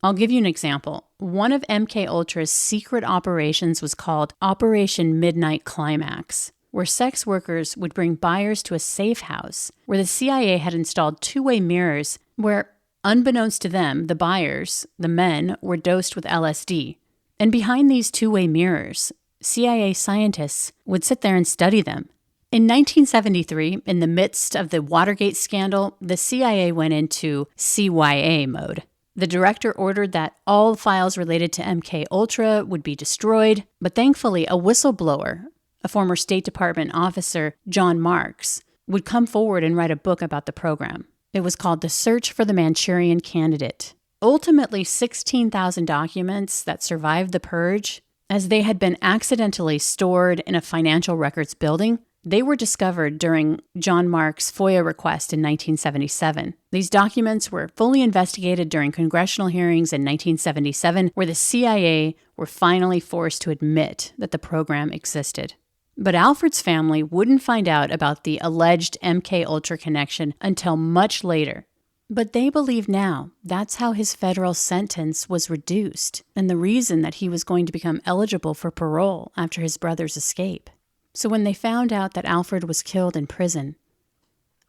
I'll give you an example. One of MKUltra's secret operations was called Operation Midnight Climax, where sex workers would bring buyers to a safe house where the CIA had installed two-way mirrors where, unbeknownst to them, the buyers, the men, were dosed with LSD. And behind these two-way mirrors, CIA scientists would sit there and study them. In 1973, in the midst of the Watergate scandal, the CIA went into CYA mode. The director ordered that all files related to MKUltra would be destroyed, but thankfully a whistleblower, a former State Department officer, John Marks, would come forward and write a book about the program. It was called The Search for the Manchurian Candidate. Ultimately, 16,000 documents that survived the purge, as they had been accidentally stored in a financial records building, they were discovered during John Marks' FOIA request in 1977. These documents were fully investigated during congressional hearings in 1977, where the CIA were finally forced to admit that the program existed. But Alfred's family wouldn't find out about the alleged MKUltra connection until much later. But they believe now that's how his federal sentence was reduced, and the reason that he was going to become eligible for parole after his brother's escape. So when they found out that Alfred was killed in prison,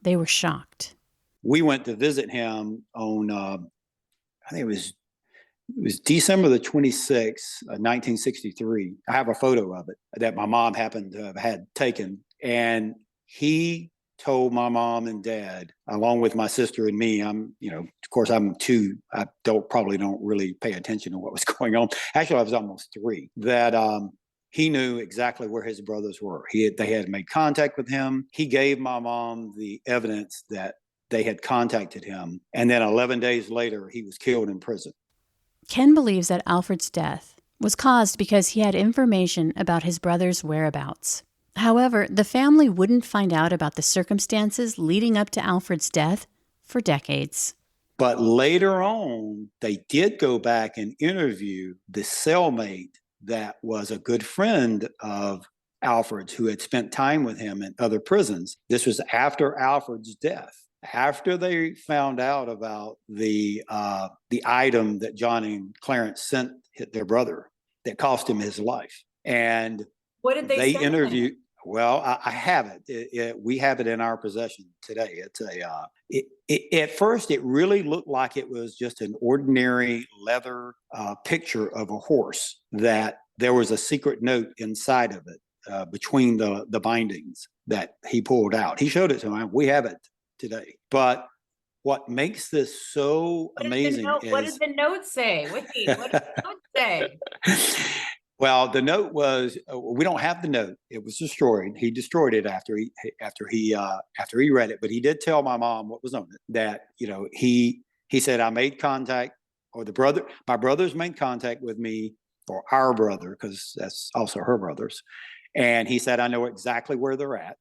they were shocked. We went to visit him on, I think it was December the 26th, 1963. I have a photo of it that my mom happened to have had taken. And he told my mom and dad, along with my sister and me, of course I'm 2. I probably don't really pay attention to what was going on. Actually, I was almost 3. That he knew exactly where his brothers were. They had made contact with him. He gave my mom the evidence that they had contacted him. And then 11 days later, he was killed in prison. Ken believes that Alfred's death was caused because he had information about his brother's whereabouts. However, the family wouldn't find out about the circumstances leading up to Alfred's death for decades. But later on, they did go back and interview the cellmate that was a good friend of Alfred's, who had spent time with him in other prisons. This was after Alfred's death. After they found out about the item that John and Clarence sent their brother that cost him his life. And what did they send interviewed him? Well, I have it. We have it in our possession today. It's at first, it really looked like it was just an ordinary leather picture of a horse, that there was a secret note inside of it between the bindings that he pulled out. He showed it to me. We have it today. But what makes this so amazing is... What did the note say? What did the note say? Well, the note was, we don't have the note. It was destroyed. He destroyed it after he read it. But he did tell my mom what was on it. That, he said, I made contact, or my brothers made contact with me, or our brother, because that's also her brothers. And he said, I know exactly where they're at.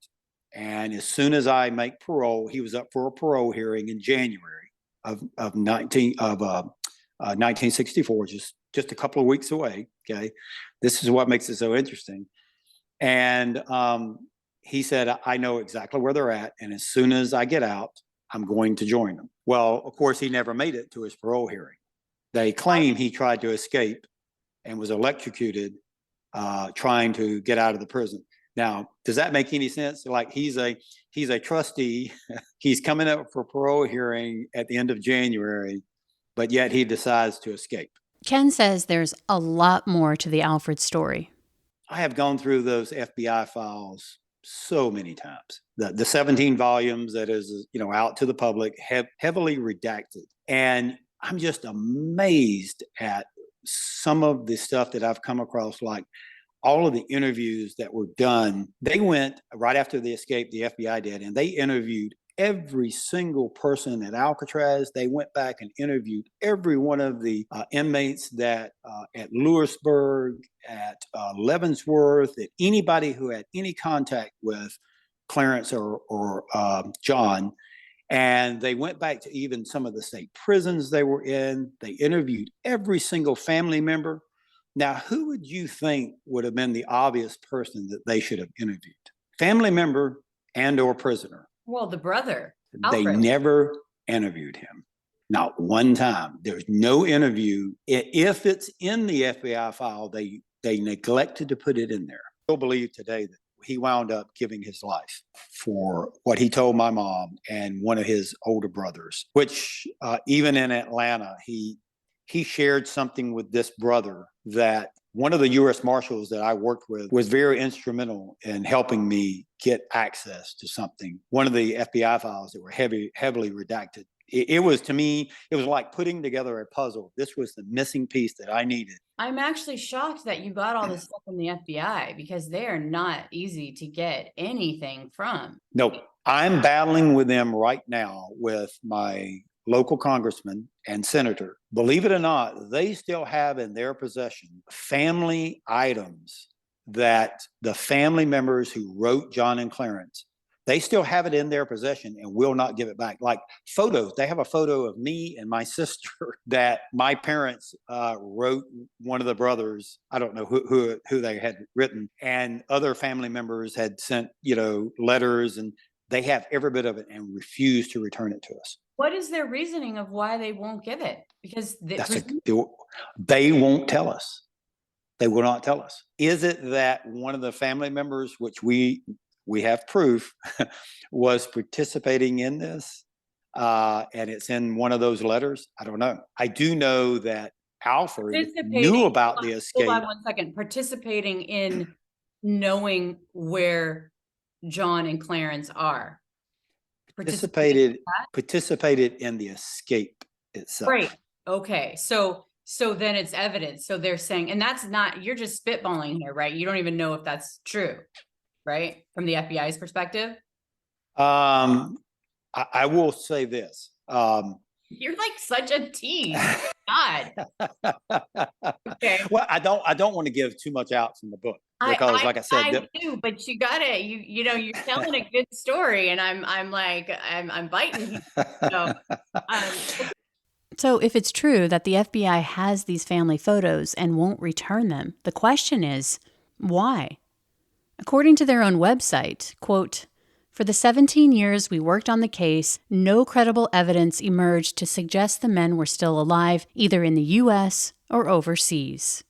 And as soon as I make parole, he was up for a parole hearing in January of 1964, just a couple of weeks away. Okay. This is what makes it so interesting. And he said, I know exactly where they're at. And as soon as I get out, I'm going to join them. Well, of course, he never made it to his parole hearing. They claim he tried to escape and was electrocuted trying to get out of the prison. Now, does that make any sense? Like, he's a trustee. He's coming up for parole hearing at the end of January, but yet he decides to escape. Ken says there's a lot more to the Alfred story. I have gone through those FBI files so many times. The 17 volumes that is, out to the public, heavily redacted. And I'm just amazed at some of the stuff that I've come across, like all of the interviews that were done. They went right after the escape, the FBI did, and they interviewed every single person at Alcatraz. They went back and interviewed every one of the inmates that at Lewisburg, at Leavenworth, that anybody who had any contact with Clarence or John. And they went back to even some of the state prisons they were in. They interviewed every single family member. Now, who would you think would have been the obvious person that they should have interviewed? Family member and or prisoner. Well, the brother, They Alfred. never interviewed him. Not one time. There's no interview. If it's in the FBI file, they neglected to put it in there. I still believe today that he wound up giving his life for what he told my mom and one of his older brothers, which even in Atlanta, he shared something with this brother that one of the U.S. Marshals that I worked with was very instrumental in helping me get access to something. One of the FBI files that were heavily redacted. It was, to me, it was like putting together a puzzle. This was the missing piece that I needed. I'm actually shocked that you got all this stuff from the FBI because they are not easy to get anything from. Nope. I'm battling with them right now with my local congressman and senator. Believe it or not, they still have in their possession family items that the family members who wrote John and Clarence, they still have it in their possession and will not give it back. Like photos, they have a photo of me and my sister that my parents wrote one of the brothers. I don't know who they had written, and other family members had sent, letters, and they have every bit of it and refuse to return it to us. What is their reasoning of why they won't give it? Because they won't tell us. They will not tell us. Is it that one of the family members, which we have proof, was participating in this, and it's in one of those letters? I don't know. I do know that Alfred knew about the escape. Hold on 1 second. Participating in knowing where John and Clarence are. Participated in the escape itself. Right. Okay. So then it's evidence. So they're saying, and that's not, you're just spitballing here, right? You don't even know if that's true, right? From the FBI's perspective. I will say this. You're like such a tease. God. Okay. Well, I don't want to give too much out from the book because, like I said, I do, but you got it. You're telling a good story, and I'm biting. So if it's true that the FBI has these family photos and won't return them, the question is, why? According to their own website, quote, "For the 17 years we worked on the case, no credible evidence emerged to suggest the men were still alive, either in the U.S. or overseas."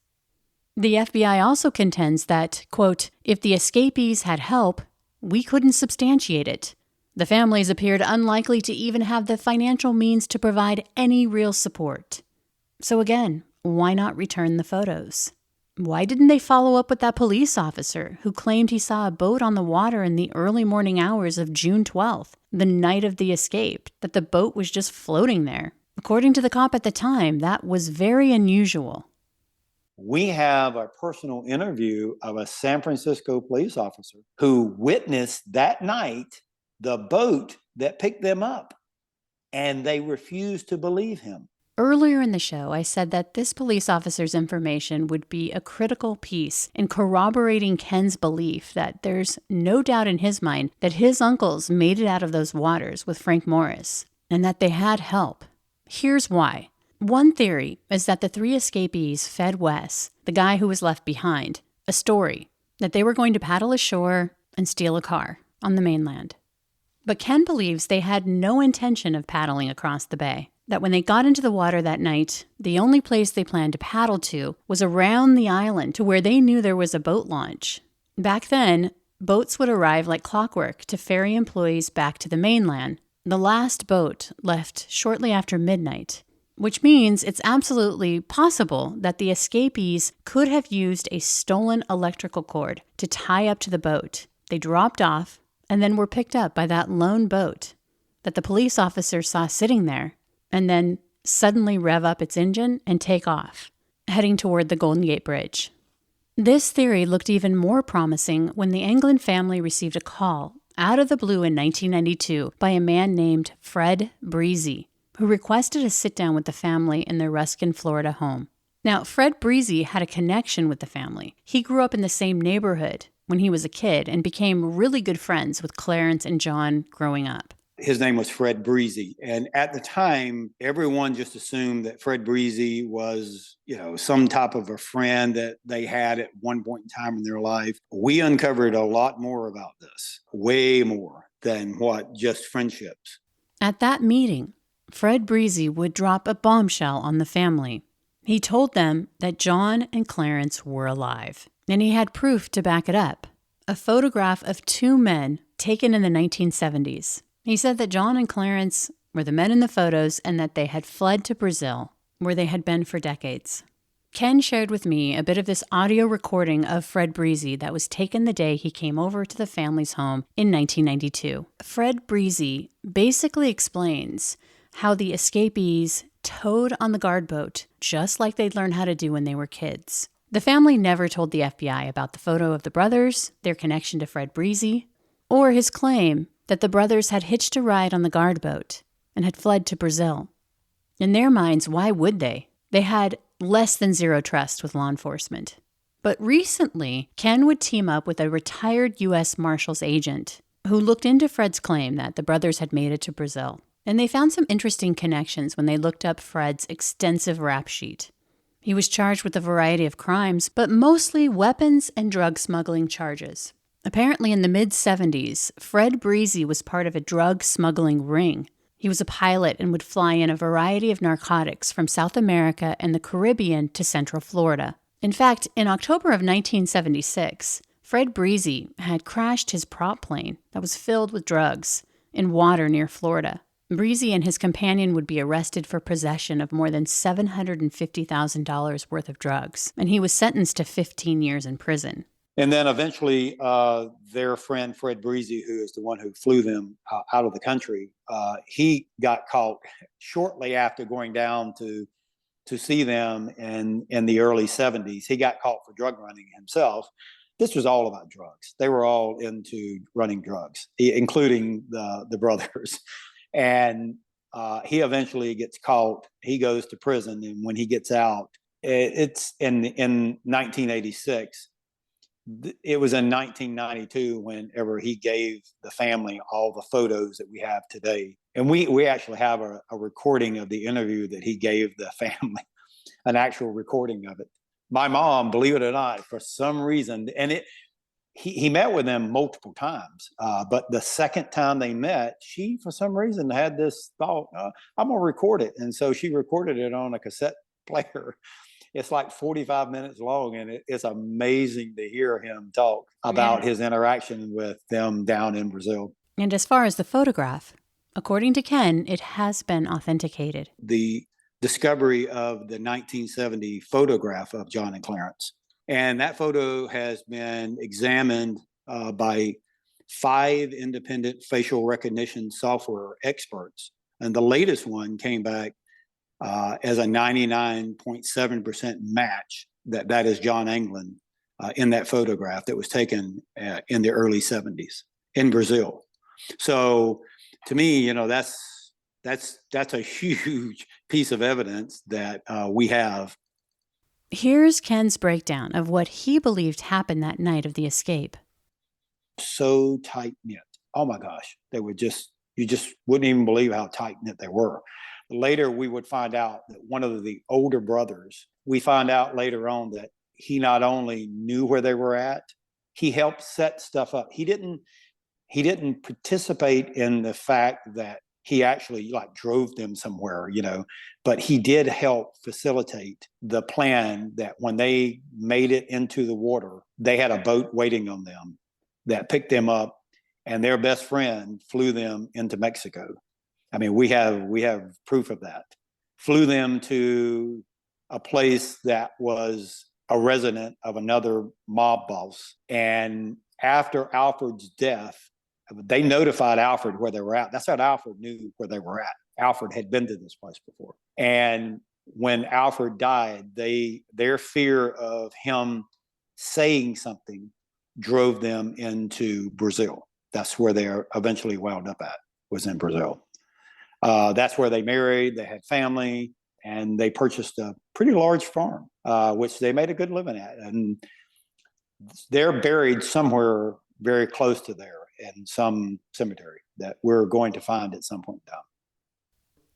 The FBI also contends that, quote, "If the escapees had help, we couldn't substantiate it. The families appeared unlikely to even have the financial means to provide any real support." So again, why not return the photos? Why didn't they follow up with that police officer who claimed he saw a boat on the water in the early morning hours of June 12th, the night of the escape, that the boat was just floating there? According to the cop at the time, that was very unusual. We have a personal interview of a San Francisco police officer who witnessed that night the boat that picked them up, and they refused to believe him. Earlier in the show, I said that this police officer's information would be a critical piece in corroborating Ken's belief that there's no doubt in his mind that his uncles made it out of those waters with Frank Morris, and that they had help. Here's why. One theory is that the three escapees fed Wes, the guy who was left behind, a story that they were going to paddle ashore and steal a car on the mainland. But Ken believes they had no intention of paddling across the bay, that when they got into the water that night, the only place they planned to paddle to was around the island to where they knew there was a boat launch. Back then, boats would arrive like clockwork to ferry employees back to the mainland. The last boat left shortly after midnight, which means it's absolutely possible that the escapees could have used a stolen electrical cord to tie up to the boat. They dropped off and then were picked up by that lone boat that the police officer saw sitting there, and then suddenly rev up its engine and take off, heading toward the Golden Gate Bridge. This theory looked even more promising when the Anglin family received a call out of the blue in 1992 by a man named Fred Breezy, who requested a sit-down with the family in their Ruskin, Florida home. Now, Fred Breezy had a connection with the family. He grew up in the same neighborhood when he was a kid and became really good friends with Clarence and John growing up. His name was Fred Breezy. And at the time, everyone just assumed that Fred Breezy was, some type of a friend that they had at one point in time in their life. We uncovered a lot more about this, way more than what just friendships. At that meeting, Fred Breezy would drop a bombshell on the family. He told them that John and Clarence were alive, and he had proof to back it up. A photograph of two men taken in the 1970s. He said that John and Clarence were the men in the photos and that they had fled to Brazil, where they had been for decades. Ken shared with me a bit of this audio recording of Fred Breezy that was taken the day he came over to the family's home in 1992. Fred Breezy basically explains how the escapees towed on the guard boat, just like they'd learned how to do when they were kids. The family never told the FBI about the photo of the brothers, their connection to Fred Breezy, or his claim that the brothers had hitched a ride on the guard boat and had fled to Brazil. In their minds, why would they? They had less than zero trust with law enforcement. But recently, Ken would team up with a retired U.S. Marshals agent who looked into Fred's claim that the brothers had made it to Brazil. And they found some interesting connections when they looked up Fred's extensive rap sheet. He was charged with a variety of crimes, but mostly weapons and drug smuggling charges. Apparently in the mid-70s, Fred Breezy was part of a drug smuggling ring. He was a pilot and would fly in a variety of narcotics from South America and the Caribbean to Central Florida. In fact, in October of 1976, Fred Breezy had crashed his prop plane that was filled with drugs in water near Florida. Breezy and his companion would be arrested for possession of more than $750,000 worth of drugs, and he was sentenced to 15 years in prison. And then eventually their friend, Fred Breezy, who is the one who flew them out of the country, he got caught shortly after going down to see them in the early 70s. He got caught for drug running himself. This was all about drugs. They were all into running drugs, including the brothers. And he eventually gets caught. He goes to prison. And when he gets out, it's in 1986. It was in 1992 whenever he gave the family all the photos that we have today. And we actually have a recording of the interview that he gave the family, an actual recording of it. My mom, believe it or not, for some reason, and he met with them multiple times, but the second time they met, she, for some reason, had this thought, I'm going to record it. And so she recorded it on a cassette player. It's like 45 minutes long, and it's amazing to hear him talk about his interaction with them down in Brazil. And as far as the photograph, according to Ken, it has been authenticated. The discovery of the 1970 photograph of John and Clarence. And that photo has been examined by 5 independent facial recognition software experts. And the latest one came back as a 99.7% match that is John Anglin in that photograph that was taken in the early 70s in Brazil. So to me, that's a huge piece of evidence that we have. Here's Ken's breakdown of what he believed happened that night of the escape. So tight-knit. Oh my gosh. They were you just wouldn't even believe how tight-knit they were. Later, we would find out that one of the older brothers, we find out later on that he not only knew where they were at, he helped set stuff up. He didn't participate in the fact that he actually drove them somewhere, but he did help facilitate the plan that when they made it into the water, they had a boat waiting on them that picked them up, and their best friend flew them into Mexico. I mean, we have proof of that. Flew them to a place that was a resident of another mob boss. And after Alfred's death, they notified Alfred where they were at. That's how Alfred knew where they were at. Alfred had been to this place before. And when Alfred died, their fear of him saying something drove them into Brazil. That's where they eventually wound up at, was in Brazil. That's where they married, they had family, and they purchased a pretty large farm, which they made a good living at. And they're buried somewhere very close to there in some cemetery that we're going to find at some point in time.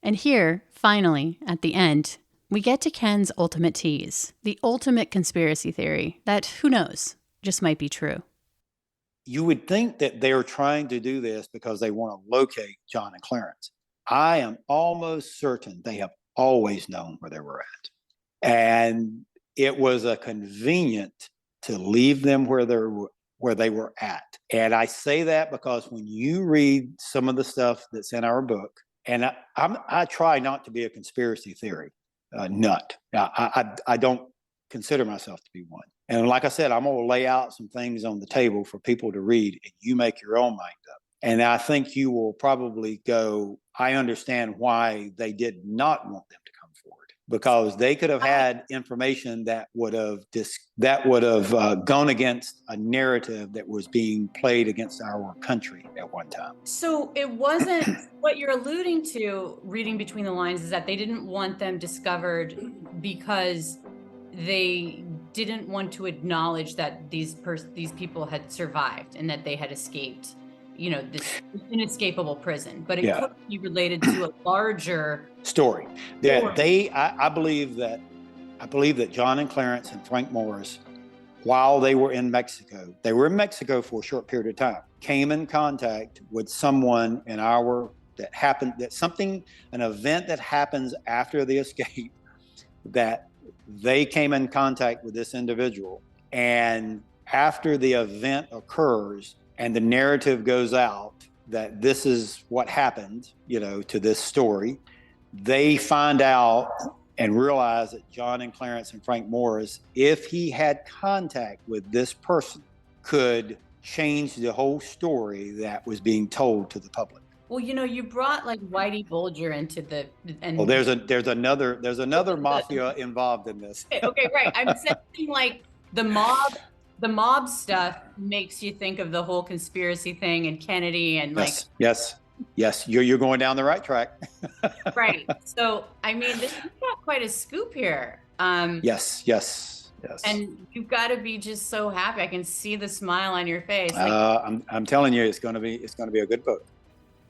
And here, finally, at the end, we get to Ken's ultimate tease, the ultimate conspiracy theory that, who knows, just might be true. You would think that they're trying to do this because they want to locate John and Clarence. I am almost certain they have always known where they were at. And it was a convenient to leave them where they were at. And I say that because when you read some of the stuff that's in our book, and I try not to be a conspiracy theory nut. I don't consider myself to be one. And like I said, I'm going to lay out some things on the table for people to read, and you make your own mind up. And I think you will probably go, I understand why they did not want them to come forward, because they could have had information that would have gone against a narrative that was being played against our country at one time. So it wasn't what you're alluding to, reading between the lines, is that they didn't want them discovered because they didn't want to acknowledge that these people had survived and that they had escaped, this inescapable prison. But it could be related to a larger story. I believe that John and Clarence and Frank Morris, while they were in Mexico for a short period of time, came in contact with someone an event that happens after the escape, that they came in contact with this individual. And after the event occurs and the narrative goes out that this is what happened, to this story, they find out and realize that John and Clarence and Frank Morris, if he had contact with this person, could change the whole story that was being told to the public. Well, you brought like Whitey Bulger into the. Well, there's another mafia involved in this. Okay, right. I'm saying like the mob stuff makes you think of the whole conspiracy thing and Kennedy and Yes, you're going down the right track. Right. So I mean, this is not quite a scoop here. Yes. And you've got to be just so happy. I can see the smile on your face. I'm telling you, it's going to be a good book.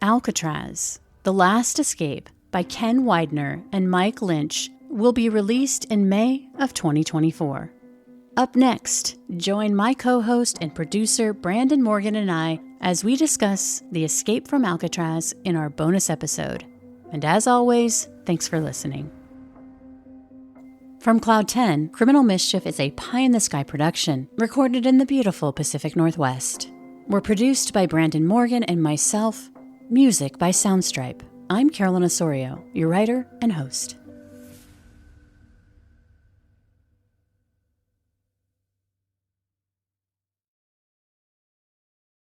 Alcatraz, The Last Escape by Ken Widener and Mike Lynch will be released in May of 2024. Up next, join my co-host and producer Brandon Morgan and I as we discuss the escape from Alcatraz in our bonus episode. And as always, thanks for listening. From Cloud 10, Criminal Mischief is a pie-in-the-sky production recorded in the beautiful Pacific Northwest. We're produced by Brandon Morgan and myself. Music by Soundstripe. I'm Carolyn Osorio, your writer and host.